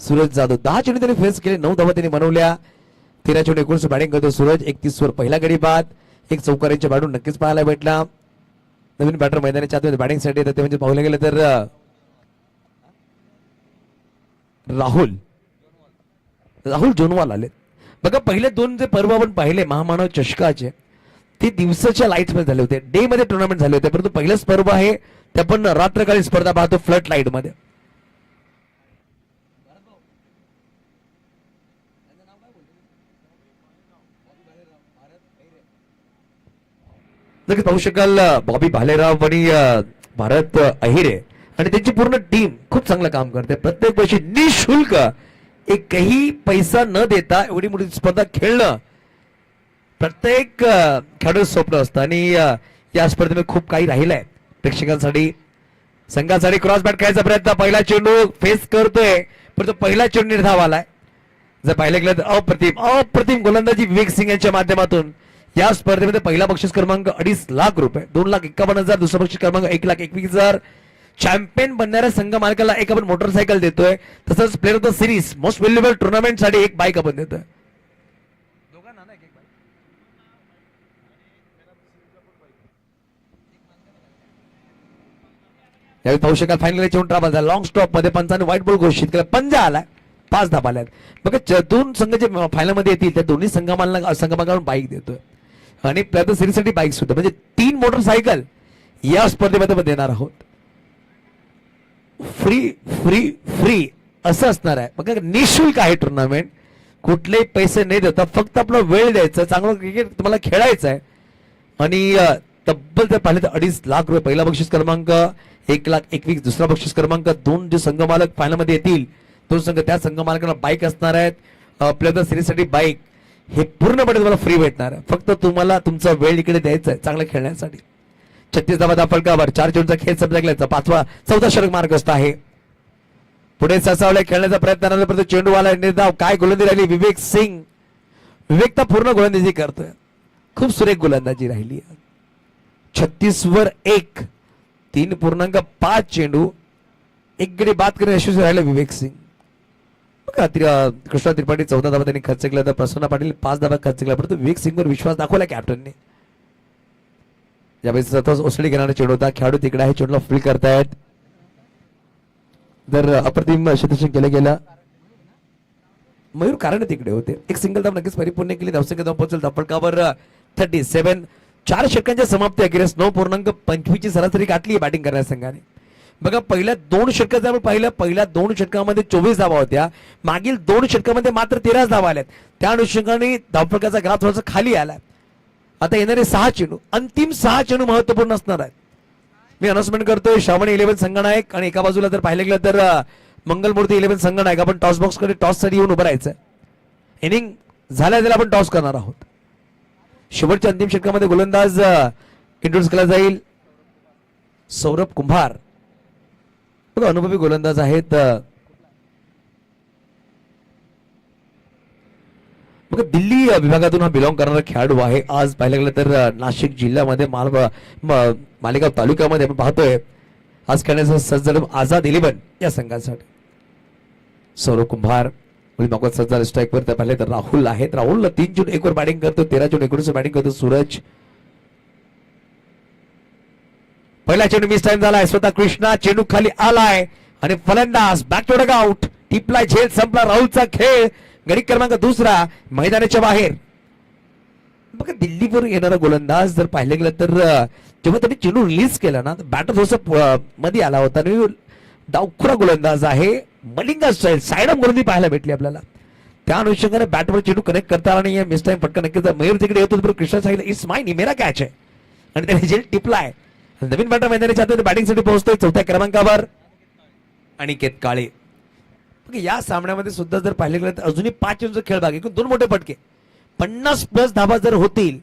सूरज जाधव 10 चेंडू त्यांनी फेस केले, 9 धावा त्यांनी बनवल्या. 13 चेंडू 19 बॅटिंग करतो सूरज. 31 वर पहिला गडी बाद. एक चौकारीच्या बॅटून नक्कीच पाहायला भेटला. नवीन बॅटर मैदानाच्या आतमध्ये बॅटिंग साठी येतात ते म्हणजे पाहायला गेलं तर राहुल जोनवाल आले. बघा पहिले दोन जे पर्व आपण पाहिले महामानव चषकाचे ते दिवसाच्या लाईट मध्ये झाले होते, डे मध्ये टुर्नामेंट झाले होते, परंतु पहिलंच पर्व आहे ते आपण रात्रकाळी स्पर्धा पाहतो फ्लड लाईट मध्ये. नक्कीच पाहू शकाल बॉबी भालेराव आणि भारत अहिरे आणि त्यांची पूर्ण टीम खूप चांगलं काम करते. प्रत्येक वर्षी निशुल्क एकही पैसा न देता एवढी मोठी स्पर्धा खेळणं प्रत्येक खेळाडू स्वप्न असतं आणि या स्पर्धेमध्ये खूप काही राहिलंय प्रेक्षकांसाठी. संघासाठी क्रॉस बॅट खेळायचा प्रयत्न, पहिला चेंडू फेस करतोय परंतु पहिला चेंडू निर्धाव आलाय. जर पाहिलं गेलं तर अप्रतिम गोलंदाजी विवेक सिंग यांच्या माध्यमातून या स्पर्धेमध्ये पहिला बक्षीस क्रमांक 2.5 लाख रुपये, 2,51,000, दुसरा बक्षीस क्रमांक 1,21,000. चॅम्पियन बनणाऱ्या संघ मालकाला एक आपण मोटरसायकल देतोय, तसंच player of the series most valuable tournament साठी एक बाईक आपण देतोय. यावेळी पाहू शकाल फायनल चेंडू ट्राबल झाला, लॉंग स्टॉप मध्ये पंचाने व्हाईट बॉल घोषित केला, पंजा आलाय, 5 धाबा आल्यात. बघा दोन संघ जे फायनल मध्ये येतील त्या दोन्ही संघाला बाईक देतोय आणि प्लेअर ऑफ द सिरीज साठी बाईक सुद्धा, म्हणजे 3 मोटरसायकल या स्पर्धेमध्ये देणार आहोत. फ्री फ्री फ्री असं असणार आहे. बघा निशुल्क आहे टुर्नामेंट, कुठलेही पैसे नाही देता फक्त आपला वेळ द्यायचा, चांगलं क्रिकेट तुम्हाला खेळायचं आहे आणि तब्बल जर पाहिले तर 2.5 लाख रुपये पहिला बक्षीस क्रमांक, 1,21,000 दुसरा बक्षीस क्रमांक. 2 जे संघ मालक फायनल मध्ये येतील दोन संघ त्या संघ मालकांना बाईक असणार आहेत. आपल्या सिरीज साठी बाईक हे पूर्णपणे तुम्हाला फ्री भेटणार आहे, फक्त तुम्हाला तुमचा वेळ इकडे द्यायचा आहे चांगलं खेळण्यासाठी. 36 धावा फलकावर 4 चेंडूचा खेळ संपला, 4था षटक मार्गस्थ आहे. पुढे ससावले खेळण्याचा प्रयत्न परंतु चेंडूवाला निर्धाव, काय गोलंदाजी राहिली विवेक सिंग. विवेक तर पूर्ण गोलंदाजी करतोय, खूप सुरेख गोलंदाजी राहिली. 36 वर 1, 3.5 चेंडू, एक गडी बाद करणे यशस्वी राहिला विवेक सिंग. बघा कृष्णा त्रिपाठी 14 धावा त्यांनी खर्च केला, तर प्रसन्न पाटील 5 धावा खर्च केला, परंतु विवेक सिंगवर विश्वास दाखवला कॅप्टनने. यावेळी सतत ओसळी घेणारा चेंडू होता, खेळाडू तिकडे आहे, चेंडूला फील्ड करतायत. जर अप्रतिम क्षेत्ररक्षण केलं गेलं, मयूर कारण तिकडे होते, एक सिंगल धाव नक्कीच परिपूर्ण केली, धावसंख्या धाव पोहोचेल फलकावर 37. 4 षटकांच्या समाप्ती अखेरीस 9.25 ची सरासरी गाठली बॅटिंग करणाऱ्या संघाने. बघा पहिल्या 2 षटकात आपण पाहिलं, पहिल्या 2 षटकामध्ये 24 धावा होत्या, मागील 2 षटकामध्ये मात्र 13 धावा आल्यात. त्या अनुषंगाने धावफलकाचा ग्राफ थोडासा खाली आलाय. आता येणारे 6 चेंडू, अंतिम 6 चेंडू महत्वपूर्ण असणार आहेत. मी अनाउन्समेंट करतोय, श्रावणी 11 संघनायक आणि एका बाजूला जर पाहिलं गेलं तर मंगलमूर्ती 11 संघनायक. आपण टॉस बॉक्स कडे टॉस साठी येऊन उभं राहायचं. इनिंग झाल्या झाल्या आपण टॉस करणार आहोत. शेवटच्या अंतिम षटकामध्ये गोलंदाज इंट्रोड्यूस केला जाईल सौरभ कुंभार. बघा अनुभवी गोलंदाज आहेत. बघा दिल्ली विभागातून हा बिलॉंग करणारा खेळाडू आहे. आज पाहिलं गेलं तर नाशिक जिल्ह्यामध्ये मालेगाव तालुक्यामध्ये आपण पाहतोय आज खेळण्याचा सज्ज आझाद 11 या संघासाठी. सौरभ कुंभार सज्जा स्ट्राईक वर पाहिले तर राहुल आहेत. राहुल 3 चेंडू 1 वर बॅटिंग करतो, 13 चेंडू 19 बॅटिंग करतो सूरज. पहिला चेंडू मिस टाइम झालाय, स्वतः कृष्णा चेंडू खाली आलाय आणि फलंदाज बॅक टू आउट, टिपलाय, झेल संपला राहुलचा खेळ. गडी क्रमांक 2 मैदानाच्या बाहेर. बघा दिल्लीवर येणारा गोलंदाज जर पाहिलं गेलं तर जेव्हा त्यांनी चेंडू रिलीज केला ना, बॅटर थोडंसं मध्ये आला होता. डावखुरा गोलंदाज आहे, मलिंगा स्टाईल साइडम गोलंदाजी पाहायला भेटली आपल्याला. त्या अनुषंगाने बॅटवर चेंडू कनेक्ट करता आला नाही. मिस टाइम फटका नक्कीच मयूर तिकडे येतो, कृष्णा सांगितलं इट्स माइन, मेरा कॅच आहे आणि त्याने झेल टिपलाय. नवीन बॅटर मैदानाच्या आत बॅटिंग साठी पोहोचतोय 4थ्या क्रमांकावर अनिकेत काळे. या सामन्यामध्ये सुद्धा जर पाहिले गेलं तर अजूनही 5 चेंडूचा खेळ बाकी, 2 मोठे फटके, 50+ धाबा जर होतील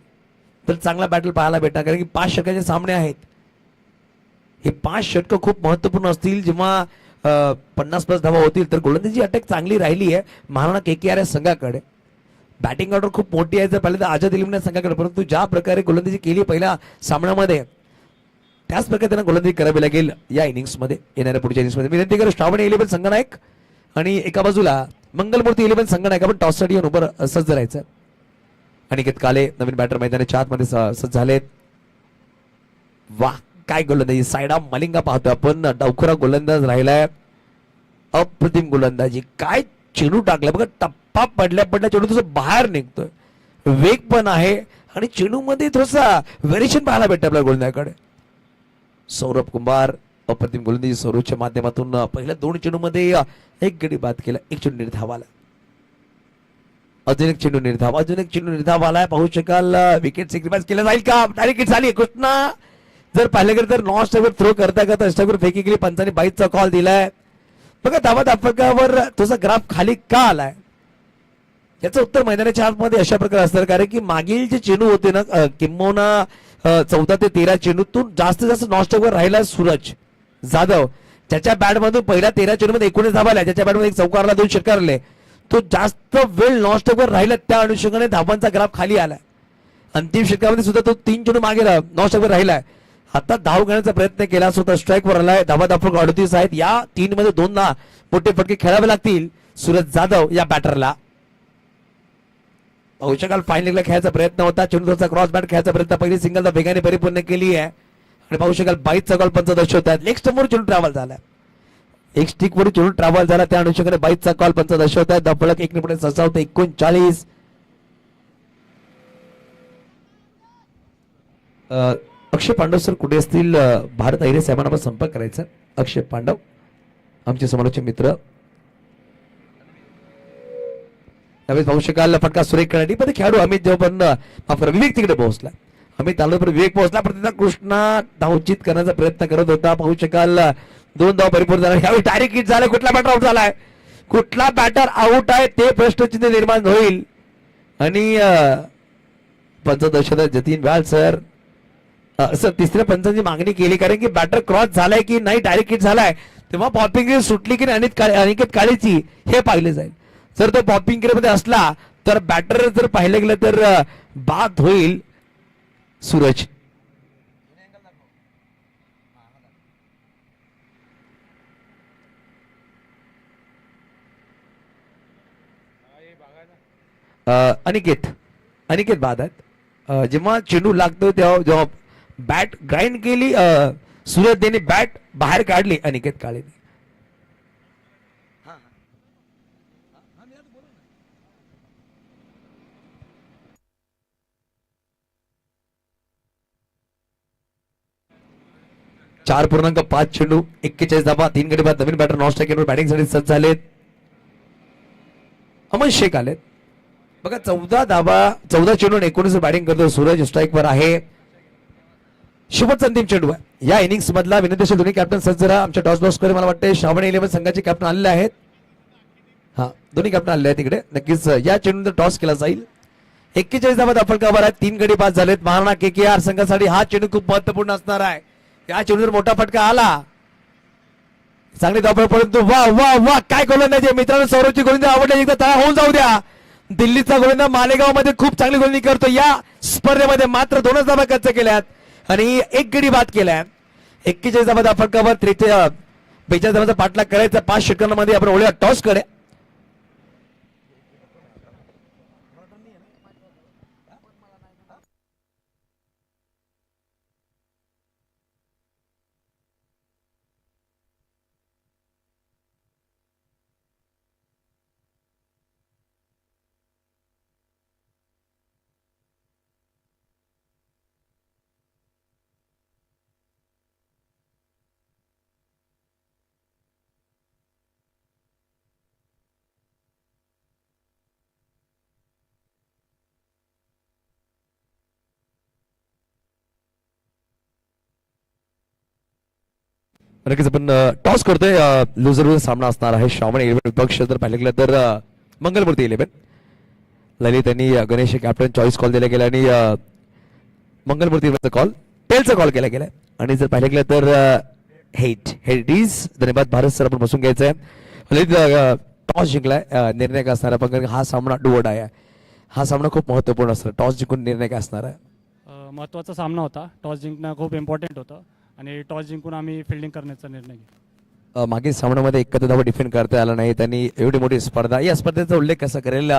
तर चांगला बॅटल पाहायला भेटणार, कारण की 5 षटकांचे सामने आहेत. हे 5 षटकं खूप महत्वपूर्ण असतील. जेव्हा 50+ धावा होतील तर गोलंदाजी अटॅक चांगली राहिली आहे महाराणा KKR या संघाकडे. बॅटिंग ऑर्डर खूप मोठी आहे जर पाहिलं तर आझाद इल्मिनार संघाकडे, परंतु ज्या प्रकारे गोलंदाजी केली पहिल्या सामन्यामध्ये त्याच प्रकारे त्यांना गोलंदाजी करावी लागेल या इनिंग्समध्ये, येणाऱ्या पुढच्या इनिंग्समध्ये. विनंती करू श्रावणी 11 संघनायक आणि एका बाजूला मंगलमूर्ती 11 संघनायक आपण टॉससाठी येऊन उभं सज्ज राहायचं. अनिकेत काले नवीन बॅटर मैदानाच्या आतमध्ये सज्ज झालेत. वाह काय गोलंदाजी, सायडा मलिंगा पाहतोय आपण, डावखुरा गोलंदाज राहिलाय, अप्रतिम गोलंदाजी, काय चेंडू टाकला बघा, टप्पा पडल्या चेंडू तसं बाहेर निघतोय, वेग पण आहे आणि चेंडू मध्ये थोडासा व्हेरिएशन पाहायला भेटतं आपल्या गोलंदाजाकडे. सौरभ कुंभार अप्रतिम गोलंदाजी सौरभच्या माध्यमातून पहिल्या 2 चेंडू मध्ये 1 गडी बाद केला, 1 चेंडू निर्धावाला, अजून 1 चेंडू निर्धाव, अजून 1 चेंडू निर्धावाला. पाहू शकाल विकेट सॅक्रिफाईस केला जाईल का, डायरेक्ट झाली कृष्णा. जर पाहिलं गेलं तर नॉन स्टॉपवर थ्रो करता स्टॉपवर फेकी गेली, पंचांनी 22चा कॉल दिलाय. बघा धावा दाफकावर तुझा ग्राफ खाली का आलाय, याचं उत्तर मैदानाच्या आतमध्ये अशा प्रकारे असणार, कारण की मागील जे चेंडू होते ना किंबहुना 14 ते 13 चेंडूतून जास्तीत जास्त नॉन स्टॉपवर राहिला सूरज जाधव, ज्याच्या बॅट मधून पहिल्या 13 चेंडूमध्ये 19 धावा आल्या, ज्याच्या बॅटमध्ये 1 चौकारला 2 षटकारले, तो जास्त वेळ नॉन स्टॉपवर राहिला, त्या अनुषंगाने धावांचा ग्राफ खाली आलाय. अंतिम षटकामध्ये सुद्धा तो 3 चेंडू मागे नॉन स्टॉपवर राहिलाय. आता धाव घेण्याचा प्रयत्न केला, स्वतः स्ट्राईकवर आलाय. धावा दाफक 38 आहेत. या 3 मध्ये 2 मोठे फटके खेळावे लागतील सूरज जाधव या बॅटरला. पाहू शकाल फायनलला खेळायचा प्रयत्न होता, चेंडूचा क्रॉस बॅट खेळायचा प्रयत्न, पहिली सिंगल वेगाने परिपूर्ण केली आहे आणि पाहू शकाल 22चा कॉल 15 दर्शवतात. लेग स्टंपवर चेंडू ट्रॅव्हल झाला, एक स्टिक वर चेंडू ट्रॅव्हल झाला, त्या अनुषंगाने 22चा कॉल 15 दर्शवतात. धपळक 1 पुढे ससावते 39. अक्षय पांडव सर कुठे असतील, भारत अहिरे साहेबांना संपर्क करायचा. अक्षय पांडव आमचे समालोचक मित्र. त्यावेळेस पाहू शकाल फटका सुरेख करण्यासाठी पण खेळाडू अमित देव पण विवेक तिकडे पोहोचला, अमित तालुपर विवेक पोहोचला, प्रतिदा कृष्णा धावचित करण्याचा प्रयत्न करत होता. पाहू शकाल 2 धाव परिपूर्ण झाला. यावेळी डायरेक्ट हिट झाला, कुठला बॅटर आउट झालाय, कुठला बॅटर आउट आहे ते प्रश्नचिन्ह निर्माण होईल. आणि पंचदशात जतीन व्याल सर असं तिसऱ्या पंचांची मागणी केली, कारण की बॅटर क्रॉस झालाय की नाही डायरेक्ट हिट झालाय, तेव्हा पॉपिंग सुटली की नाही अनिकेत काळेची हे पाहिले जाईल. जर तो पॉपिंग मध्ये असला तर बॅटर जर पाहिलं गेलं तर बाद होईल सूरज. अनिकेत बाद आहेत. जेव्हा चेंडू लागतो जेव्हा बॅट ग्राइंड केली सूरज देने बॅट बाहेर काढली अनिकेत काळेने. चार 4.5 चेंडू 41 धावा 3 गडी बाद. नवीन बॅटर नॉन स्ट्रायकरवर बॅटिंग साठी सज्ज झालेत. अमन शेख आलेत. बघा 14 धावा 14 चेंडू 19 बॅटिंग करतो सूरज, स्ट्राईकवर आहे. शुभच अंतिम चेंडू आहे या इनिंग्स मधला. विनंती दोन्ही कॅप्टन सज्ज राहा. आमच्या टॉस बॉक्स कडे मला वाटते श्रावणी 11 संघाचे कॅप्टन आलेले आहेत. हा दोन्ही कॅप्टन आलेले आहेत तिकडे. नक्कीच या चेंडून टॉस केला जाईल. 41 धावा फलकावर आहेत. 3 गडी बाद झालेत महाराणा KKR संघासाठी. हा चेंडू खूप महत्वपूर्ण असणार आहे. या चेंडूवर मोठा फटका आला, चांगली धावपळ, परंतु वा वा वा काय गोलंदाजी मित्रांनो. सौरभची गोलंदाजी आवडली, एकदा तळा होऊन जाऊ द्या. दिल्लीचा गोलंदाज मालेगाव मध्ये खूप चांगली गोलंदाजी करतो. या स्पर्धेमध्ये मात्र 2च धावा खर्च केल्यात आणि 1 गडी बाद केलाय. 41 धावा फलकावर 42 धावांचा पाठलाग करायचा 5 षटकांमध्ये. आपण ओळ्या टॉस कडे. नक्कीच आपण टॉस करतोय. लुझर सामना असणार आहे. श्रावण 11 विपक्ष जर पाहिलं गेलं तर मंगलमूर्ती 11. ललित यांनी गणेश कॅप्टन चॉईस कॉल दिला गेला आणि मंगलमूर्तीवरचा कॉल टेलचा कॉल केला गेलाय आणि जर पाहिलं गेलं तर हेट इज धन्यवाद भारत सर आपण बसून घ्यायचं आहे. टॉस जिंकलाय निर्णय काय असणार आहे पण हा सामना डुवड आहे. हा सामना खूप महत्त्वपूर्ण असणार. टॉस जिंकून निर्णय काय असणार आहे. महत्त्वाचा सामना होता. टॉस जिंकणं खूप इम्पॉर्टंट होतं आणि टॉस जिंकून आम्ही फिल्डिंग करण्याचा निर्णय घेतला. मागील सामन्यामध्ये एकत्र धावा डिफेंड करता आला नाही. त्यांनी एवढी मोठी स्पर्धा या स्पर्धेचा उल्लेख कसा करेल.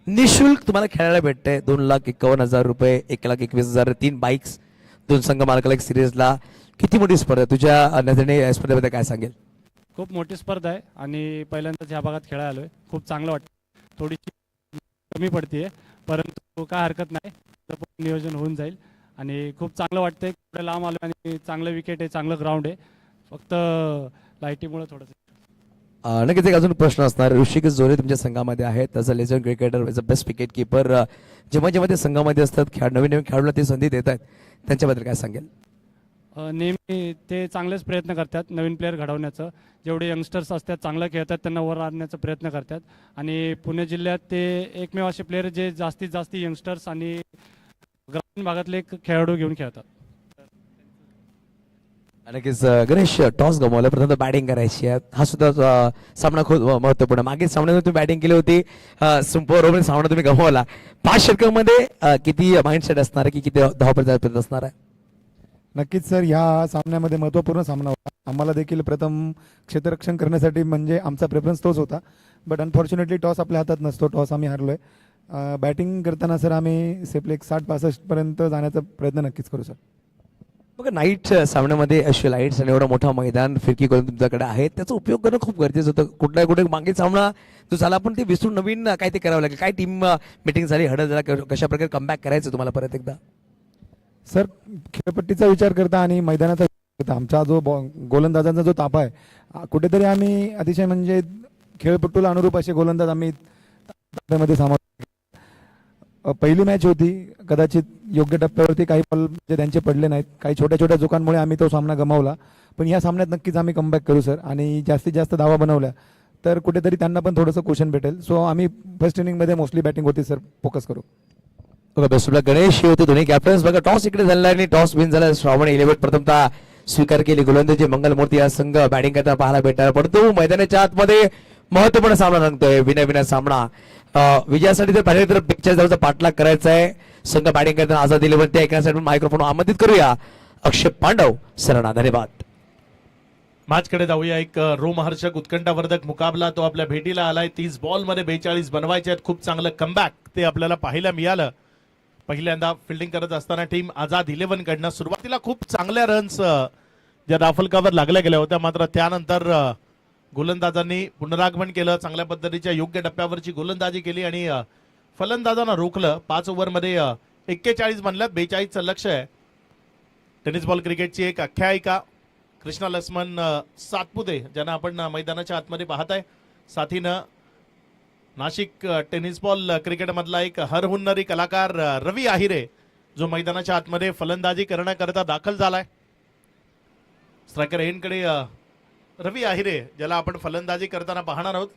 निशुल्क तुम्हाला खेळायला भेटते 2,51,000 रुपये 1,21,000 3 बाईक्स 2 संघ मालकाला एक सिरीजला. किती मोठी स्पर्धा तुझ्या नजरेने या स्पर्धेबद्दल काय सांगेल. खूप मोठी स्पर्धा आहे आणि पहिल्यांदाच ह्या भागात खेळायला आलोय. खूप चांगलं वाटतं. थोडीशी कमी पडते परंतु काय हरकत नाही. नियोजन होऊन जाईल आणि खूप चांगलं वाटतंय. पुढे लांब आलो आणि चांगलं विकेट आहे चांगलं ग्राउंड आहे. फक्त लाईटीमुळे थोडंसं नक्कीच एक अजून प्रश्न असणार. ऋषिकेश जोरे तुमच्या संघामध्ये आहेत. त्याचा legend cricketer is a best wicket keeper. जेव्हा जेव्हा ते संघामध्ये असतात नवीन नवीन खेळाडूला ते संधी देत आहेत त्यांच्याबद्दल काय सांगेल. नेहमी ते चांगलेच प्रयत्न करतात नवीन प्लेअर घडवण्याचं. जेवढे यंगस्टर्स असतात चांगलं खेळतात त्यांना वर आणण्याचा प्रयत्न करतात आणि पुणे जिल्ह्यात ते एकमेव असे प्लेअर जे जास्तीत जास्त यंगस्टर्स आणि ग्रामीण भागातले एक खेळाडू घेऊन खेळतात. नक्कीच गणेश टॉस गमावला प्रथम बॅटिंग करायची आहे. हा सुद्धा सामना खूप महत्वपूर्ण. मागील सामन्यात तुम्ही बॅटिंग केली होती. बरोबर सामना तुम्ही गमावला. 5 षटकांमध्ये किती माइंडसेट असणार आहे की किती धावपळ असणार आहे. नक्कीच सर ह्या सामन्यामध्ये महत्त्वपूर्ण सामना होता. आम्हाला देखील प्रथम क्षेत्ररक्षण करण्यासाठी म्हणजे आमचा प्रेफरन्स तोच होता. बट अनफॉर्च्युनेटली टॉस आपल्या हातात नसतो. टॉस आम्ही हारलोय. बॅटिंग करताना सर आम्ही सेफली 60-65 पर्यंत जाण्याचा प्रयत्न नक्कीच करू सर. बघा नाईट सामन्यामध्ये अशी लाईट्स आणि एवढा मोठा मैदान फिरकी करून तुमच्याकडे आहे त्याचा उपयोग करणं खूप गरजेचं होतं. कुठल्या कुठे मागील सामना जो झाला पण ते विसरून नवीन काय ते करावं लागेल. काय टीम मिटिंग झाली हडल झाला कशा प्रकारे कमबॅक करायचं तुम्हाला परत एकदा. सर खेळपट्टीचा विचार करता आणि मैदानाचा विचार करता आमचा जो गोलंदाजांचा जो तापा आहे कुठेतरी आम्ही अतिशय म्हणजे खेळपट्टूला अनुरूप असे गोलंदाज आम्ही मध्ये सामावले. पहिली मॅच होती कदाचित योग्य टप्प्यावरती काही बॉल म्हणजे त्यांचे पडले नाहीत. काही छोट्या छोट्या चुकांमुळे आम्ही तो सामना गमावला. पण या सामन्यात नक्कीच आम्ही कमबॅक करू सर आणि जास्तीत जास्त धावा बनवल्या तर कुठेतरी त्यांना पण थोडंसं क्वेश्चन भेटेल. सो आम्ही फर्स्ट इनिंगमध्ये मोस्टली बॅटिंग होती सर फोकस करू. बघा बेस्टला गणेश होते दोन्ही कॅप्टन्स. बघा टॉस इकडे झाला आणि टॉस विन झाला. श्रावण 11 प्रथमतः स्वीकार केली. गोलंदाजी मंगलमूर्ती या संघ बॅटिंग करताना पाहायला भेटायला पडतो. मैदानाच्या आतमध्ये महत्वपूर्ण सामना रंगतोय. विना सामना विजयासाठी तर पहिले तर 45 धावांचा पाठलाग करायचा आहे. संघ बॅटिंग करताना आझाद 11 ते ऐकण्यासाठी मायक्रोफोन आमंत्रित करूया अक्षय पांडव सरांना. धन्यवाद. मॅचकडे जाऊया. एक रोमहर्षक उत्कंठावर्धक मुकाबला तो आपल्या भेटीला आलाय. 30 बॉलमध्ये 42 बनवायचे आहेत. खूप चांगलं कमबॅक ते आपल्याला पाहायला मिळालं. पहिल्यांदा फिल्डिंग करत असताना टीम आझाद 11 कडनं सुरुवातीला खूप चांगल्या रन्स ज्या राफलकावर लागल्या गेल्या होत्या मात्र त्यानंतर गोलंदाजांनी पुनरागमन केलं. चांगल्या पद्धतीच्या योग्य टप्प्यावरची गोलंदाजी केली आणि फलंदाजांना रोखलं. 5 ओव्हरमध्ये 41 बनल्यात. 42चं लक्ष आहे. टेनिस बॉल क्रिकेटची एक आख्यायिका कृष्णा लक्ष्मण सातपुते ज्यांना आपण मैदानाच्या आतमध्ये पाहताय. साथीनं नाशिक टेनिस बॉल क्रिकेटमधला एक हरहुन्नरी कलाकार रवी आहिरे जो मैदानाच्या आतमध्ये फलंदाजी करण्याकरता दाखल झालाय. स्ट्रायकर एंडकडे रवी आहिरे ज्याला आपण फलंदाजी करताना पाहणार आहोत.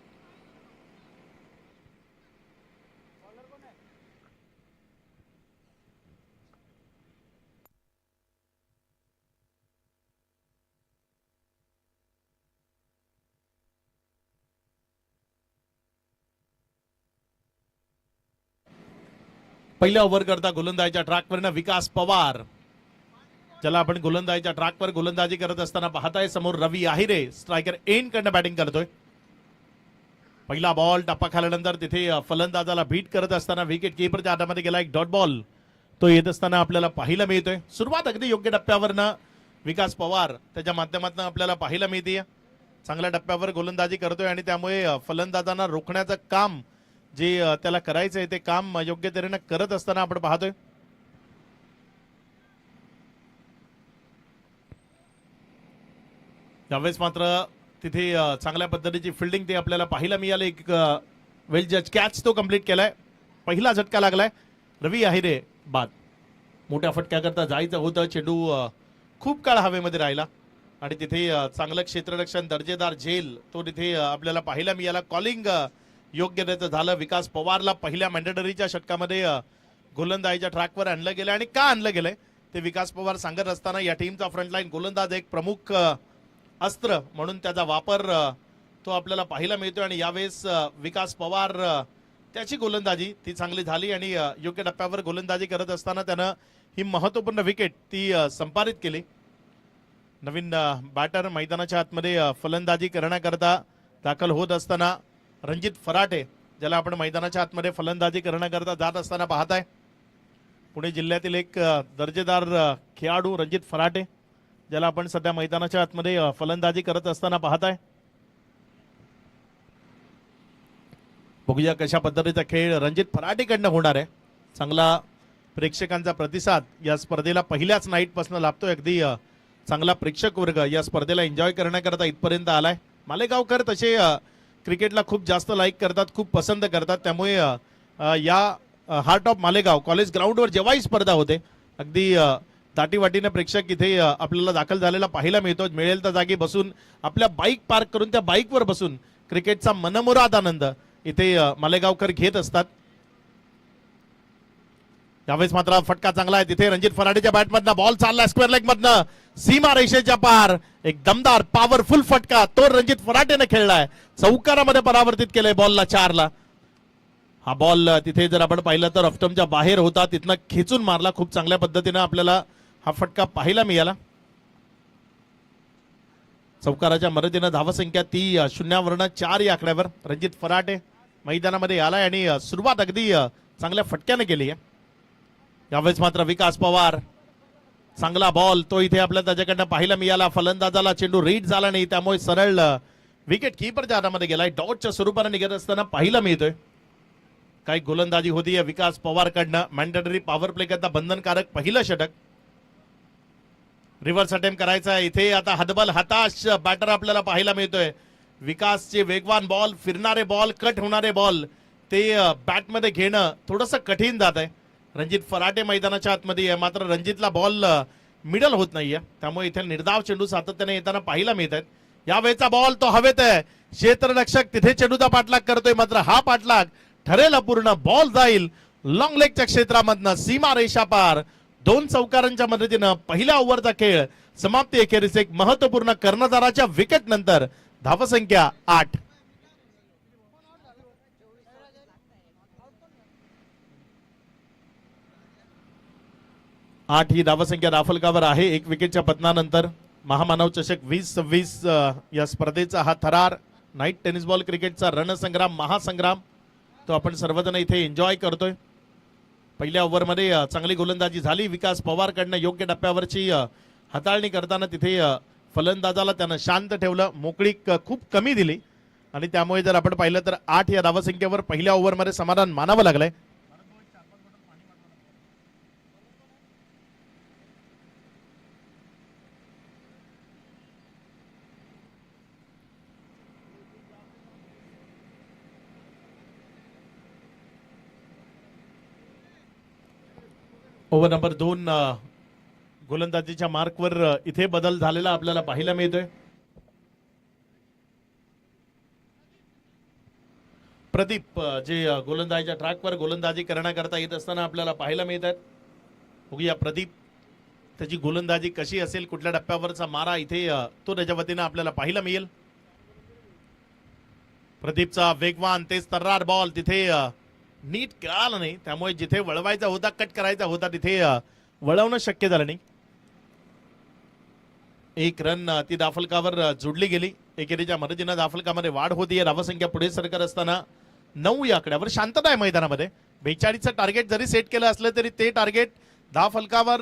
पहिल्या ओव्हर करता गोलंदाजीच्या ट्रॅकवरनं विकास पवार ज्याला आपण गोलंदाजीच्या ट्रॅकवर गोलंदाजी करत असताना पाहताय. समोर रवी आहिरे स्ट्रायकर एंड कडनं बॅटिंग करतोय. पहिला बॉल टप्पा खाल्यानंतर तिथे फलंदाजाला बीट करत असताना विकेट कीपरच्या हातामध्ये गेला एक डॉट बॉल तो येत असताना आपल्याला पाहायला मिळतोय. सुरुवात अगदी योग्य टप्प्यावरनं विकास पवार त्याच्या माध्यमातून आपल्याला पाहायला मिळते. चांगल्या टप्प्यावर गोलंदाजी करतोय आणि त्यामुळे फलंदाजांना रोखण्याचं काम जे त्याला करायचंय ते काम योग्य तऱ्हेनं करत असताना आपण पाहतोय. त्यावेळेस मात्र तिथे चांगल्या पद्धतीची फिल्डिंग ते आपल्याला पाहायला मिळाले. एक वेल जज कॅच तो कंप्लीट केलाय. पहिला झटका लागलाय. रवी आहिरे बाद. मोठ्या फटक्याकरता जायचं होतं. चेंडू खूप काळ हवेमध्ये राहिला आणि तिथे चांगलं क्षेत्ररक्षण दर्जेदार झेल तो तिथे आपल्याला पाहायला मिळाला. कॉलिंग योग्य त्याचं झालं. विकास पवारला पहिल्या मॅन्डेटरीच्या षटकामध्ये गोलंदाजीच्या ट्रॅकवर आणलं गेलं आणि का आणलं गेलंय ते विकास पवार सांगत असताना या टीमचा फ्रंटलाईन गोलंदाज एक प्रमुख अस्त्र म्हणून त्याचा वापर तो आपल्याला पाहायला मिळतोय आणि यावेळेस विकास पवार त्याची गोलंदाजी ती चांगली झाली आणि योग्य टप्प्यावर गोलंदाजी करत असताना त्यानं ही महत्वपूर्ण विकेट ती संपादित केली. नवीन बॅटर मैदानाच्या आतमध्ये फलंदाजी करण्याकरता दाखल होत असताना रणजित फराटे ज्याला आपण मैदानाच्या आतमध्ये फलंदाजी करण्याकरता जात असताना पाहताय. पुणे जिल्ह्यातील एक दर्जेदार खेळाडू रणजित फराटे ज्याला आपण सध्या मैदानाच्या आतमध्ये फलंदाजी करत असताना पाहताय. बघूया कशा पद्धतीचा खेळ रणजित फराटेकडनं होणार आहे. चांगला प्रेक्षकांचा प्रतिसाद या स्पर्धेला पहिल्याच नाईट पासून लाभतोय. अगदी चांगला प्रेक्षक वर्ग या स्पर्धेला एन्जॉय करण्याकरता इथपर्यंत आलाय. मालेगावकर तसे क्रिकेटला खूप जास्त लाईक करतात, खूप पसंत करतात. त्यामुळे या हार्ट ऑफ मालेगाव कॉलेज ग्राउंडवर जेव्हा ही स्पर्धा होते अगदी दाटीवाटीने प्रेक्षक इथे आपल्याला दाखल झालेला पाहायला मिळतो. मिळेल त्या जागी बसून आपल्या बाईक पार्क करून त्या बाईकवर बसून क्रिकेटचा मनमुराद आनंद इथे मालेगावकर घेत असतात. यावेळेस मात्र फटका चांगला आहे तिथे रणजित फराटेच्या बॅटमधनं बॉल चालला स्क्वेअर लेग मधनं सीमा रेषेच्या पार एक दमदार पॉवरफुल फटका तो रणजित फराटेने खेळलाय. चौकारामध्ये परावर्तित केलंय बॉलला 4 ला. हा बॉल तिथे जर आपण पाहिलं तर ऑफस्टंपच्या बाहेर होता तिथनं खेचून मारला. खूप चांगल्या पद्धतीने आपल्याला हा फटका पाहायला मिळाला. चौकाराच्या मदतीनं धावसंख्या ती 0 4 या आकड्यावर रणजित फराटे मैदानामध्ये आलाय आणि सुरुवात अगदी चांगल्या फटक्याने केली आहे. यावेळेस मात्र विकास पवार चांगला बॉल तो इथे आपल्याला त्याच्याकडनं पाहायला मिळाला. फलंदाजाला चेंडू रीड झाला नाही त्यामुळे सरळ विकेट कीपरच्या हातामध्ये गेलाय. डॉटच्या स्वरूपाने निघत असताना पाहायला मिळतोय. काही गोलंदाजी होती विकास पवारकडनं. मॅन्डेटरी पॉवर प्ले करता बंधनकारक पहिलं षटक. रिव्हर्स अटेम्प्ट करायचा आहे इथे. आता हतबल हताश बॅटर आपल्याला पाहायला मिळतोय. विकासचे वेगवान बॉल फिरणारे बॉल कट होणारे बॉल ते बॅटमध्ये घेणं थोडंसं कठीण जात आहे. रणजित फराटे मैदानाच्या आतमध्ये आहे मात्र रणजितला बॉल मिडल होत नाहीये त्यामुळे इथे निर्धाव चेंडू सातत्याने येताना पाहायला मिळत आहेत. यावेळेचा बॉल तो हवेत आहे. क्षेत्ररक्षक तिथे चेंडूचा पाठलाग करतोय मात्र हा पाठलाग ठरेल अपूर्ण. बॉल जाईल लॉंग लेगच्या क्षेत्रामधनं सीमा रेषा पार. 2 चौकारांच्या मदतीनं पहिल्या ओव्हरचा खेळ समाप्ती अखेरीस एक महत्वपूर्ण कर्णधाराच्या विकेट नंतर धावसंख्या 8. ही धावसंख्या राफलकावर आहे. 1 विकेटच्या पतनानंतर महामानव चषक 2026 या स्पर्धेचा हा थरार नाईट टेनिस बॉल क्रिकेटचा रणसंग्राम महासंग्राम तो आपण सर्वजण इथे एन्जॉय करतोय. पहिल्या ओव्हरमध्ये चांगली गोलंदाजी झाली विकास पवारकडनं. योग्य टप्प्यावरची हाताळणी करताना तिथे फलंदाजाला त्यानं शांत ठेवलं. मोकळीक खूप कमी दिली आणि त्यामुळे जर आपण पाहिलं तर 8 या धावसंख्येवर पहिल्या ओव्हरमध्ये समाधान मानावं लागलंय. ओव्हर नंबर 2 गोलंदाजीच्या मार्कवर इथे बदल झालेला आपल्याला पाहायला मिळतोय. प्रदीप जे गोलंदाजीच्या ट्रॅकवर गोलंदाजी करण्याकरता येत असताना आपल्याला पाहायला मिळत आहेत. बघूया प्रदीप त्याची गोलंदाजी कशी असेल. कुठल्या टप्प्यावरचा मारा इथे तो त्याच्या वतीनं आपल्याला पाहायला मिळेल. प्रदीपचा वेगवान तेज तर्रार बॉल तिथे नीट कळाला नाही त्यामुळे जिथे वळवायचा होता कट करायचा होता तिथे वळवणं शक्य झालं नाही. 1 रन ती दाफलकावर जोडली गेली. एकेरीच्या मदतीनं दाफलकामध्ये वाढ होतीये. धावसंख्या पुढे सरकत असताना 9 या आकड्यावर शांतता आहे मैदानामध्ये. 42चं टार्गेट जरी सेट केलं असलं तरी ते टार्गेट धाफलकावर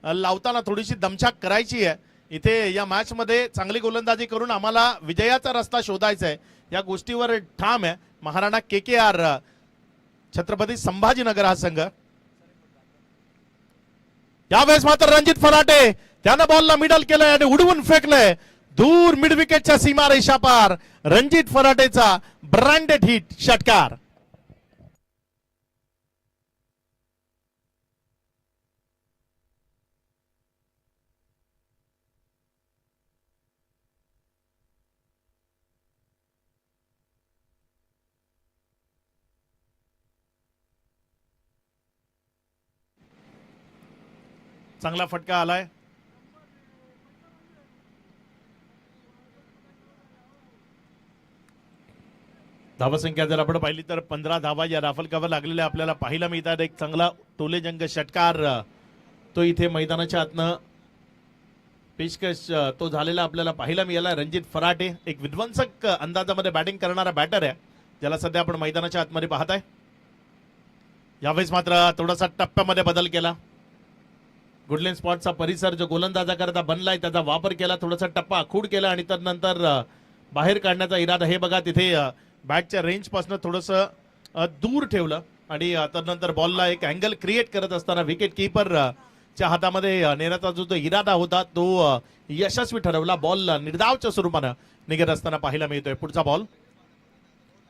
लावताना थोडीशी दमछाक करायची आहे. इथे या मॅच मध्ये चांगली गोलंदाजी करून आम्हाला विजयाचा रस्ता शोधायचा आहे या गोष्टीवर ठाम आहे महाराणा KKR छत्रपती संभाजीनगर हा संघ. यावेळेस मात्र रणजित फराटे त्यानं बॉलला मिडल केलंय आणि उडवून फेकलंय दूर मिड विकेटच्या सीमा रेषा पार. रणजित फराटेचा ब्रँडेड हिट षटकार. चांगला फटका आलाय. धावसंख्या जर आपण पाहिली तर 15 धावा या राफेल कावर लागलेल्या आपल्याला पाहायला मिळतात. एक चांगला टोलेजंग षटकार तो इथे मैदानाच्या आतनं पेशकश तो झालेला आपल्याला पाहायला मिळाला. रणजित फराटे एक विध्वंसक अंदाजामध्ये बॅटिंग करणारा बॅटर आहे, ज्याला सध्या आपण मैदानाच्या आतमध्ये पाहताय. यावेळेस मात्र थोडासा टप्प्यामध्ये बदल केला. गुडलेन स्पॉटचा परिसर जो गोलंदाजा करता बनलाय त्याचा वापर केला, थोडासा टप्पा आखूड केला आणि त्यानंतर बाहेर काढण्याचा इरादा. हे बघा तिथे बॅटच्या रेंज पासून थोडंसं दूर ठेवलं आणि त्यानंतर बॉलला एक अँगल क्रिएट करत असताना विकेट किपर च्या हातामध्ये नेण्याचा जो इरादा होता तो यशस्वी ठरवला. बॉल निर्धावच्या स्वरूपानं निघत असताना पाहायला मिळतोय. पुढचा बॉल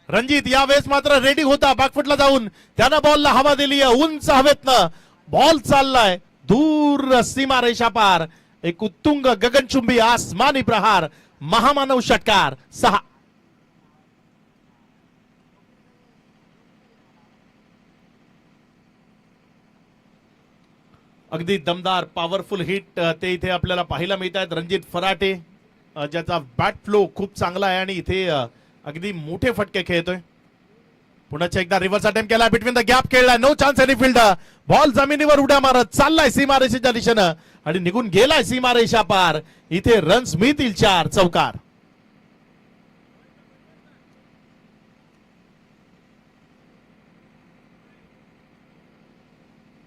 रणजित यावेळेस मात्र रेडी होता बॅकफुटला जाऊन, त्यानं बॉलला हवा दिली आहे. उंच हवेतनं बॉल चाललाय दूर सीमा रेषा पार. एक उत्तुंग गगनचुंबी आसमानी प्रहार, महामानव षटकार 6. अगदी दमदार पॉवरफुल हिट ते इथे आपल्याला पाहायला मिळत आहेत. रणजित फराटे ज्याचा बॅट फ्लो खूप चांगला आहे आणि इथे अगदी मोठे फटके खेळतोय. पुन्हा एकदा रिव्हर्स अटेम्प्ट केला, बिटवीन द गॅप खेळलाय, no chance any fielder. Ball जमिनीवर उड्या मारत चाललाय सीमारेषेच्या दिशेनं आणि निघून गेलाय सीमारेषा पार. इथे रन्स मिळतील 4. चौकार.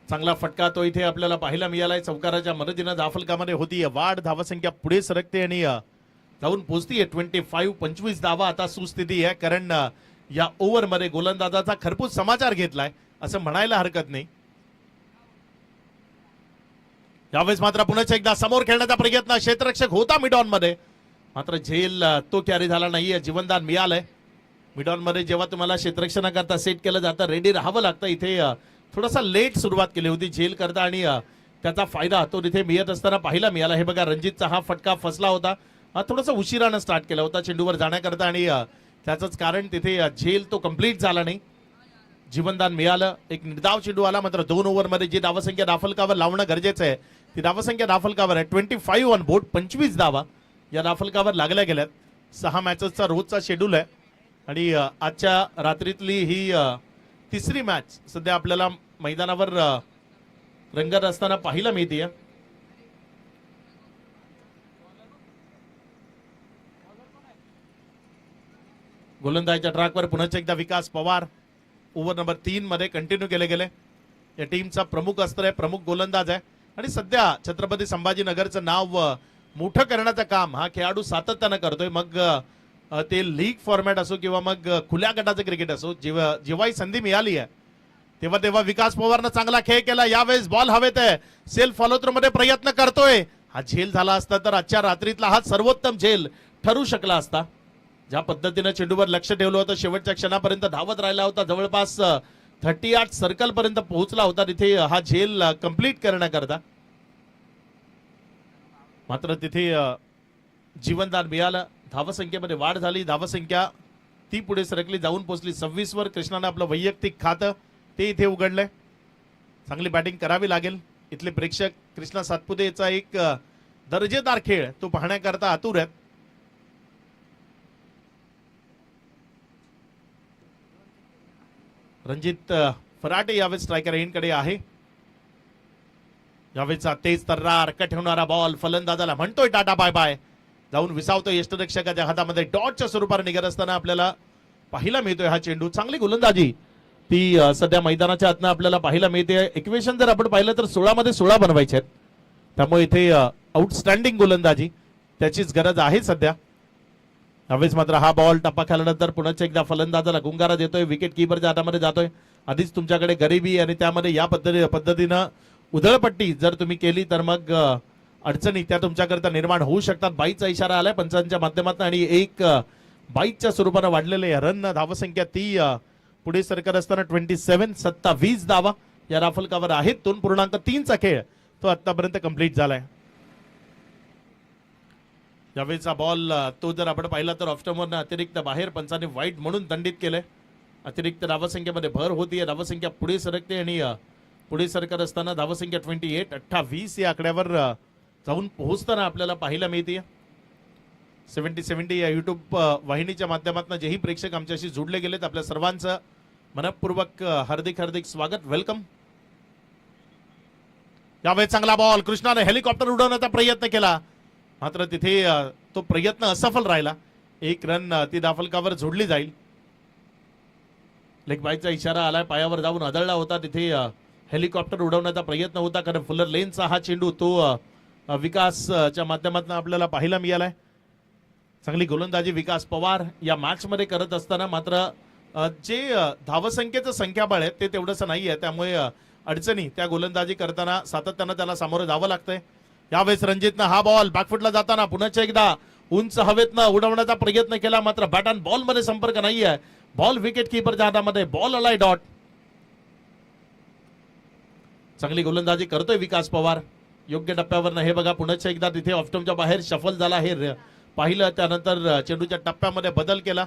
चांगला फटका तो इथे आपल्याला पाहायला मिळालाय. चौकाराच्या मदतीनं धावफलकामध्ये होती वाढ. धावसंख्या पुढे सरकते आणि जाऊन पोहोचतीये 25 धावा. आता सुस्थिती आहे, कारण या ओव्हरमध्ये गोलंदाजाचा खरपूस समाचार घेतलाय असं म्हणायला हरकत नाही. यावेळेस मात्र पुन्हा एकदा समोर खेळण्याचा प्रयत्न, क्षेत्ररक्षक होता मिडॉन मध्ये, मात्र झेल तो कॅरी झाला नाहीये. जीवनदान मिळालंय. मिडॉन मध्ये जेव्हा तुम्हाला क्षेत्ररक्षणाकरता सेट केलं जातं, रेडी राहावं लागतं. इथे थोडासा लेट सुरुवात केली होती झेल करता आणि त्याचा फायदा तो तिथे मिळत असताना पाहायला मिळाला. हे बघा रणजितचा हा फटका फसला होता, थोडासा उशिरानं स्टार्ट केला होता चेंडूवर जाण्याकरता आणि त्याचंच कारण तिथे झेल तो कंप्लीट झाला नाही. जीवनदान मिळालं. एक निर्धाव चेंडू आला, मात्र 2 ओव्हरमध्ये जी धावसंख्या धावफलकावर लावणं गरजेचं आहे ती धावसंख्या धावफलकावर आहे 25 ऑन बोर्ड. 25 धावा या धावफलकावर लागल्या गेल्यात. 6 मॅचेसचा रोजचा शेड्यूल आहे आणि आजच्या रात्रीतली ही तिसरी मॅच सध्या आपल्याला मैदानावर रंगत असताना पाहायला मिळते. गोलंदाजीच्या ट्रॅकवर पुन्हा एकदा विकास पवार ओव्हर नंबर 3 मध्ये कंटिन्यू केले गेले. या टीमचा प्रमुख अस्त्र आहे, प्रमुख गोलंदाज आहे आणि सध्या छत्रपती संभाजीनगरचं नाव मोठं करण्याचं काम हा खेळाडू सातत्यानं करतोय. मग ते लीग फॉर्मॅट असो किंवा मग खुल्या गटाचं क्रिकेट असो, जेव्हाही संधी मिळाली आहे तेव्हा विकास पवारनं चांगला खेळ केला. यावेळेस बॉल हवेत आहे, सेल्फ फॉलो थ्रू मध्ये प्रयत्न करतोय. हा झेल झाला असता तर आजच्या रात्रीतला हा सर्वोत्तम झेल ठरू शकला असता. ज्या पद्धतीने चेंडूवर लक्ष ठेवलं होतं, शेवटच्या क्षणापर्यंत धावत राहिला होता, जवळपास 38 सर्कल पर्यंत पोहोचला होता तिथे हा झेल कंप्लीट करण्याकरता. मात्र तिथे जीवनदान मिळालं. धावसंख्येमध्ये वाढ झाली. धावसंख्या ती पुढे सरकली, जाऊन पोहोचली 26 वर. कृष्णानं आपलं वैयक्तिक खातं ते इथे उघडलंय. चांगली बॅटिंग करावी लागेल. इथले प्रेक्षक कृष्णा सातपुतेचा एक दर्जेदार खेळ तो पाहण्याकरता आतुर आहेत. रणजित फराटे यावेळेस स्ट्रायकर एंडकडे आहे. यावेळेचा तेज तर्रार ठेवणारा बॉल फलंदाजाला म्हणतोय टाटा बाय बाय, जाऊन विसावतोय यष्टरक्षकाच्या हातामध्ये. डॉटच्या स्वरूपाने निघत असताना आपल्याला पाहायला मिळतोय हा चेंडू. चांगली गोलंदाजी ती सध्या मैदानाच्या आतनं आपल्याला पाहायला मिळते. इक्वेशन जर आपण पाहिलं तर 16 मध्ये 16 बनवायचे आहेत, त्यामुळे इथे आउटस्टँडिंग गोलंदाजी त्याचीच गरज आहे सध्या. यावेळेस मात्र हा बॉल टप्पा खाल्यानंतर पुन्हा एकदा फलंदाजाला गुंगारा देतोय, विकेट किपरच्या हातामध्ये जातोय. आधीच तुमच्याकडे गरिबी आणि त्यामध्ये या पद्धतीनं उधळपट्टी जर तुम्ही केली तर मग अडचणी त्या तुमच्याकरता निर्माण होऊ शकतात. बाईचा इशारा आलाय पंचांच्या माध्यमातून आणि एक बाईकच्या स्वरूपानं वाढलेले रन धावसंख्या ती पुढे सरकत असताना 27 धावा या राफलकावर आहेत. 2.3चा खेळ तो आतापर्यंत कंप्लीट झालाय. यावेळेचा बॉल तो जर आपण पाहिला तर ऑफस्टमवरनं अतिरिक्त बाहेर पंचाने वाईट म्हणून दंडित केलंय. अतिरिक्त धावसंख्येमध्ये भर होतीये, धावसंख्या पुढे सरकते आणि पुढे सरकत असताना धावसंख्या 28 या आकड्यावर जाऊन पोहोचताना आपल्याला पाहायला मिळते. 70 या युट्यूब वाहिनीच्या माध्यमातून जेही प्रेक्षक आमच्याशी जोडले गेलेत आपल्या सर्वांचं मनपूर्वक हार्दिक हार्दिक स्वागत, वेलकम. यावेळी चांगला बॉल, कृष्णाने हेलिकॉप्टर उडवण्याचा प्रयत्न केला मात्र तिथे तो प्रयत्न असफल राहिला. एक रन ती धाफलकावर जोडली जाईल. लेग बायचा इशारा आलाय, पायावर जाऊन आदळला होता तिथे हेलिकॉप्टर उडवण्याचा प्रयत्न होता कारण फुलर लेनचा हा चेंडू तो विकासच्या माध्यमातून आपल्याला पाहायला मिळालाय. चांगली गोलंदाजी विकास पवार या मॅच मध्ये करत असताना मात्र जे धावसंख्येचं संख्याबळ आहे ते तेवढंसं नाही आहे, त्यामुळे अडचणी त्या गोलंदाजी करताना सातत्यानं त्याला सामोरं जावं लागतंय. यावेळेस रणजितनं हा बॉल बॅकफुटला जाताना पुन्हा एकदा उंच हवेतनं उडवण्याचा प्रयत्न केला मात्र बॅट अँड बॉल मध्ये संपर्क नाहीये. बॉल विकेट कीपरच्या हातामध्ये, बॉल आलाय डॉट. चांगली गोलंदाजी करतोय विकास पवार योग्य टप्प्यावर. हे बघा पुन्हा एकदा तिथे ऑफस्टम्पच्या बाहेर शफल झाला हे पाहिलं, त्यानंतर चेंडूच्या टप्प्यामध्ये बदल केला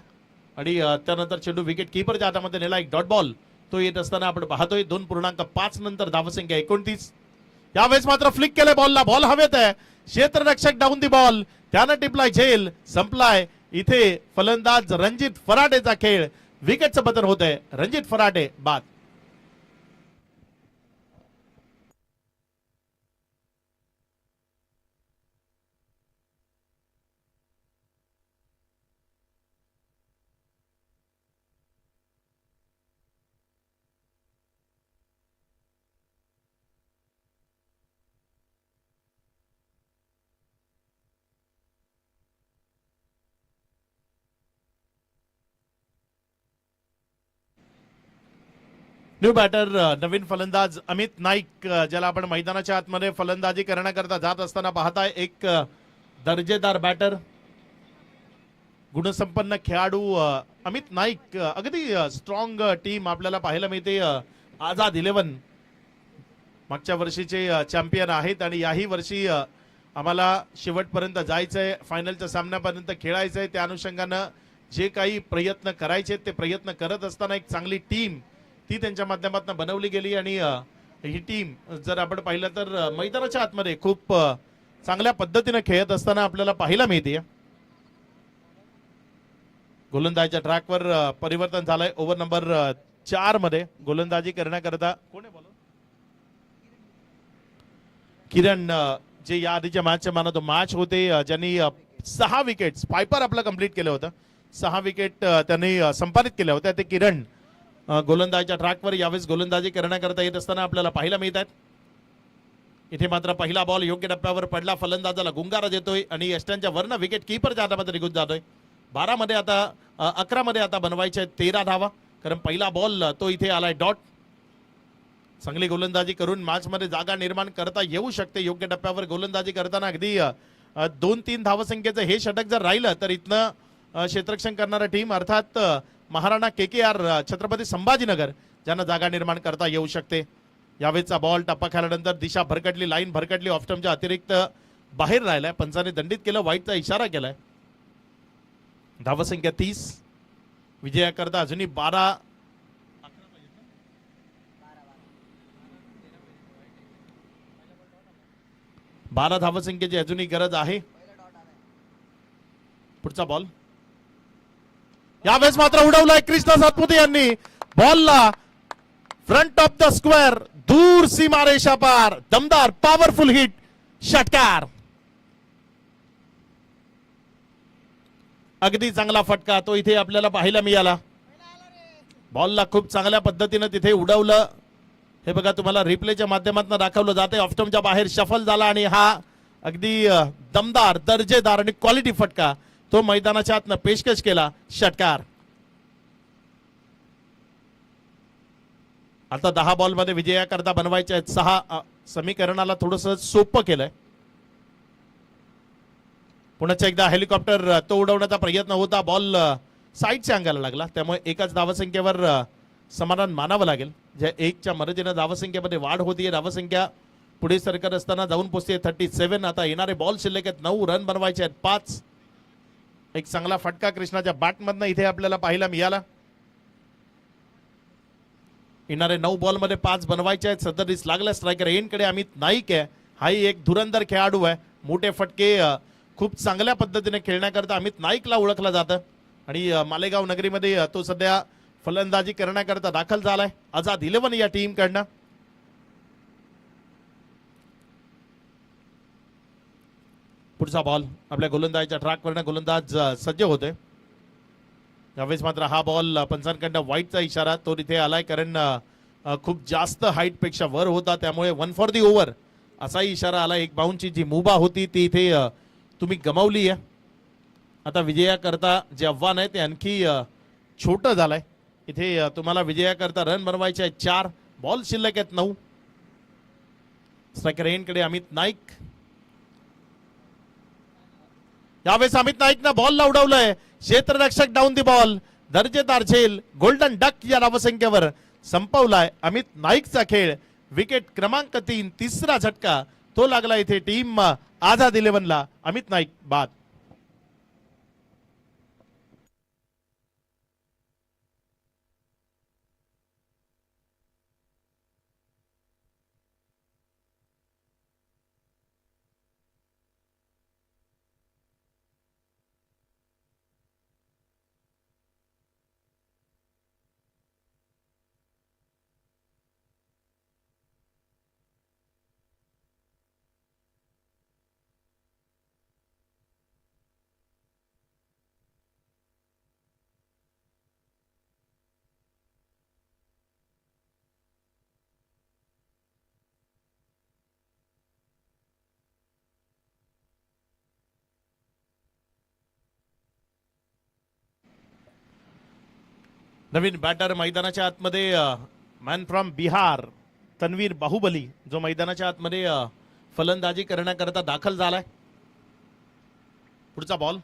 आणि त्यानंतर चेंडू विकेट कीपरच्या हातामध्ये नेला. एक डॉट बॉल तो येत असताना आपण पाहतोय 2.5 नंतर धावसंख्या 29. यावेळेस मात्र फ्लिक केलंय बॉलला, बॉल हवेत आहे, क्षेत्ररक्षक डाऊन दी बॉल, त्यानं टिपलाय झेल, संपलाय. इथे फलंदाज रणजित फराटेचा खेळ, विकेटचं पतन होत आहे. रणजित फराटे बाद. न्यू बॅटर नवीन फलंदाज अमित नाईक, ज्याला आपण मैदानाच्या आतमध्ये फलंदाजी करण्याकरता जात असताना पाहताय. एक दर्जेदार बॅटर, गुणसंपन्न खेळाडू अमित नाईक. अगदी स्ट्रॉंग टीम आपल्याला पाहायला मिळते. आझाद 11 मागच्या वर्षीचे चॅम्पियन आहेत आणि याही वर्षी आम्हाला शेवटपर्यंत जायचंय, फायनलच्या सामन्यापर्यंत खेळायचंय. त्या अनुषंगानं जे काही प्रयत्न करायचे ते प्रयत्न करत असताना एक चांगली टीम ती त्यांच्या माध्यमातून बनवली गेली आणि ही टीम जर आपण पाहिलं तर मैदानाच्या आतमध्ये खूप चांगल्या पद्धतीने खेळत असताना आपल्याला पाहायला मिळते. गोलंदाजीच्या ट्रॅकवर परिवर्तन झालंय. ओव्हर नंबर 4 मध्ये गोलंदाजी करण्याकरता कोणी बोलव, किरण, जे या आधीच्या मॅचचे मानतो मॅच होते, ज्यांनी 6 विकेट्स पायपर आपलं कंप्लीट केलं होतं. 6 विकेट त्यांनी संपादित केल्या होत्या. ते किरण गोलंदाजीच्या ट्रॅकवर यावेळेस गोलंदाजी करण्याकरता येत असताना आपल्याला पाहायला मिळत आहेत. इथे मात्र पहिला बॉल योग्य टप्प्यावर पडला, फलंदाजाला गुंगारा देतोय आणि यष्ट्यांच्या वरनं विकेट कीपरच्या हातामध्ये निघून जातोय. 11 मध्ये आता बनवायचे 13 धावा कारण पहिला बॉल तो इथे आलाय डॉट. चांगली गोलंदाजी करून मॅच मध्ये जागा निर्माण करता येऊ शकते. योग्य टप्प्यावर गोलंदाजी करताना अगदी 2-3 धावसंख्येचं हे षटक जर राहिलं तर इथनं क्षेत्ररक्षण करणारा टीम अर्थात महाराणा KKR छत्रपती संभाजीनगर ज्यांना जागा निर्माण करता येऊ शकते. यावेळेचा बॉल टप्पा खेळल्यानंतर दिशा भरकटली, लाईन भरकटली, ऑफस्टम्पच्या अतिरिक्त बाहेर राहिलाय. पंचाने दंडित केलं, वाईटचा इशारा केलाय. धावसंख्या 30. विजयाकरता अजूनही 12 धावसंख्येची अजूनही गरज आहे. पुढचा बॉल यावेळेस मात्र उडवलाय कृष्णा सातपुते यांनी. बॉलला फ्रंट ऑफ द स्क्वेअर, दूर सीमारेषा पार, दमदार पॉवरफुल हिट, षटकार. अगदी चांगला फटका तो इथे आपल्याला पाहायला मिळाला. बॉलला खूप चांगल्या पद्धतीने तिथे उडवलं. हे बघा तुम्हाला रिप्लेच्या माध्यमातून दाखवलं जाते. ऑफस्टम्पच्या बाहेर शफल झाला आणि हा अगदी दमदार, दर्जेदार आणि क्वालिटी फटका तो मैदानाच्या आतनं पेशकश केला, षटकार. आता 10 बॉल मध्ये विजयाकरता बनवायचे आहेत 6. समीकरणाला थोडंसं सोपं केलंय. पुन्हा एकदा हेलिकॉप्टर तो उडवण्याचा प्रयत्न होता. बॉल साईडच्या अंगाला लागला, त्यामुळे एकाच धावसंख्येवर समाधान मानावं लागेल. ज्या 1च्या मर्जीने धावसंख्येमध्ये वाढ होतीये. धावसंख्या पुढे सरकत असताना जाऊन पोहोचते 37. आता येणारे बॉल शिल्लक आहेत 9. रन बनवायचे आहेत 5. एक चांगला फटका कृष्णाच्या बॅटमधनं इथे आपल्याला पाहायला मिळाला. येणारे 9 बॉलमध्ये 5 बनवायचे आहेत. सदरीस लागला स्ट्रायकर एंडकडे अमित नाईक आहे. हाही एक धुरंधर खेळाडू आहे. मोठे फटके खूप चांगल्या पद्धतीने खेळण्याकरता अमित नाईकला ओळखलं जातं आणि मालेगाव नगरीमध्ये तो सध्या फलंदाजी करण्याकरता दाखल झालाय. आझाद 11 या टीम कडनं. पुढचा बॉल आपल्या गोलंदाजीच्या ट्रॅकवरनं गोलंदाज सज्ज होते. यावेळेस मात्र हा बॉल पंचांकडनं वाईटचा इशारा तो तिथे आलाय, कारण खूप जास्त हाईट पेक्षा वर होता, त्यामुळे 1 फॉर दी ओव्हर असाही इशारा आला. एक बाउंडची जी मुभा होती ती इथे तुम्ही गमावली आहे. आता विजयाकरता जे आव्हान आहे ते आणखी छोटं झालंय. इथे तुम्हाला विजयाकरता रन बनवायचे आहेत 4, बॉल शिल्लक आहेत 9. स्ट्रायकर एंडकडे अमित नाईक. यावेळेस अमित नाईकनं बॉलला उडवलंय. क्षेत्ररक्षक डाऊन दी बॉल. दर्जेदार झेल गोल्डन डक या धावसंख्येवर संपवलाय अमित नाईकचा खेळ. विकेट क्रमांक 3, तिसरा झटका तो लागला इथे टीम आझाद 11ला. अमित नाईक बाद. नवीन बॅटर मैदानाच्या आतमध्ये मॅन फ्रॉम बिहार तन्वीर बाहुबली जो मैदानाच्या आतमध्ये फलंदाजी करण्याकरता दाखल झालाय. पुढचा बॉल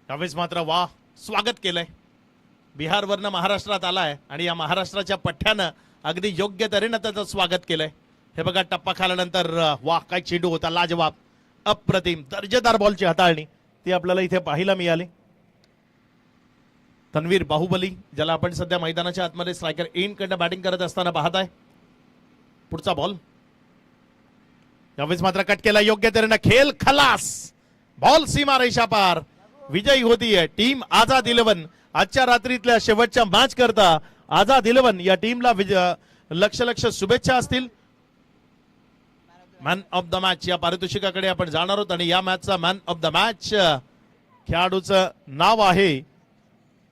यावेळेस मात्र वा स्वागत केलंय. बिहारवरनं महाराष्ट्रात आलाय आणि या महाराष्ट्राच्या पठ्ठ्यानं अगदी योग्य तऱ्हेनं त्याचं स्वागत केलंय. हे बघा टप्पा खाल्यानंतर वा काय चेंडू होता, लाजवाब, अप्रतिम, दर्जेदार बॉलची हाताळणी ती आपल्याला इथे पाहायला मिळाली. तन्वीर बाहुबली ज्याला आपण सध्या मैदानाच्या आतमध्ये स्ट्रायकर एंड कडनं बॅटिंग करत असताना पाहत आहे. पुढचा बॉल यावेळेस मात्र कट केला योग्य तऱ्हेनं. खेळ खलास, बॉल सीमा रेषा पार. विजयी होतीये टीम आझाद 11. आजच्या रात्रीतल्या शेवटच्या मॅच करता आझाद 11 या टीमला लक्ष शुभेच्छा असतील. मॅन ऑफ द मॅच या पारितोषिकाकडे आपण जाणार आहोत आणि या मॅचचा मॅन ऑफ द मॅच खेळाडूचं नाव आहे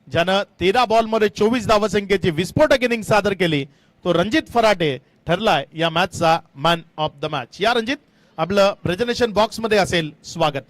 ज्यानं 13 बॉलमध्ये 24 धावसंख्येची विस्फोटक इनिंग सादर केली. तो रणजित फराटे ठरलाय या मॅचचा मॅन ऑफ द मॅच. या रणजित आपलं प्रेझेंटेशन बॉक्स मध्ये असेल, स्वागत.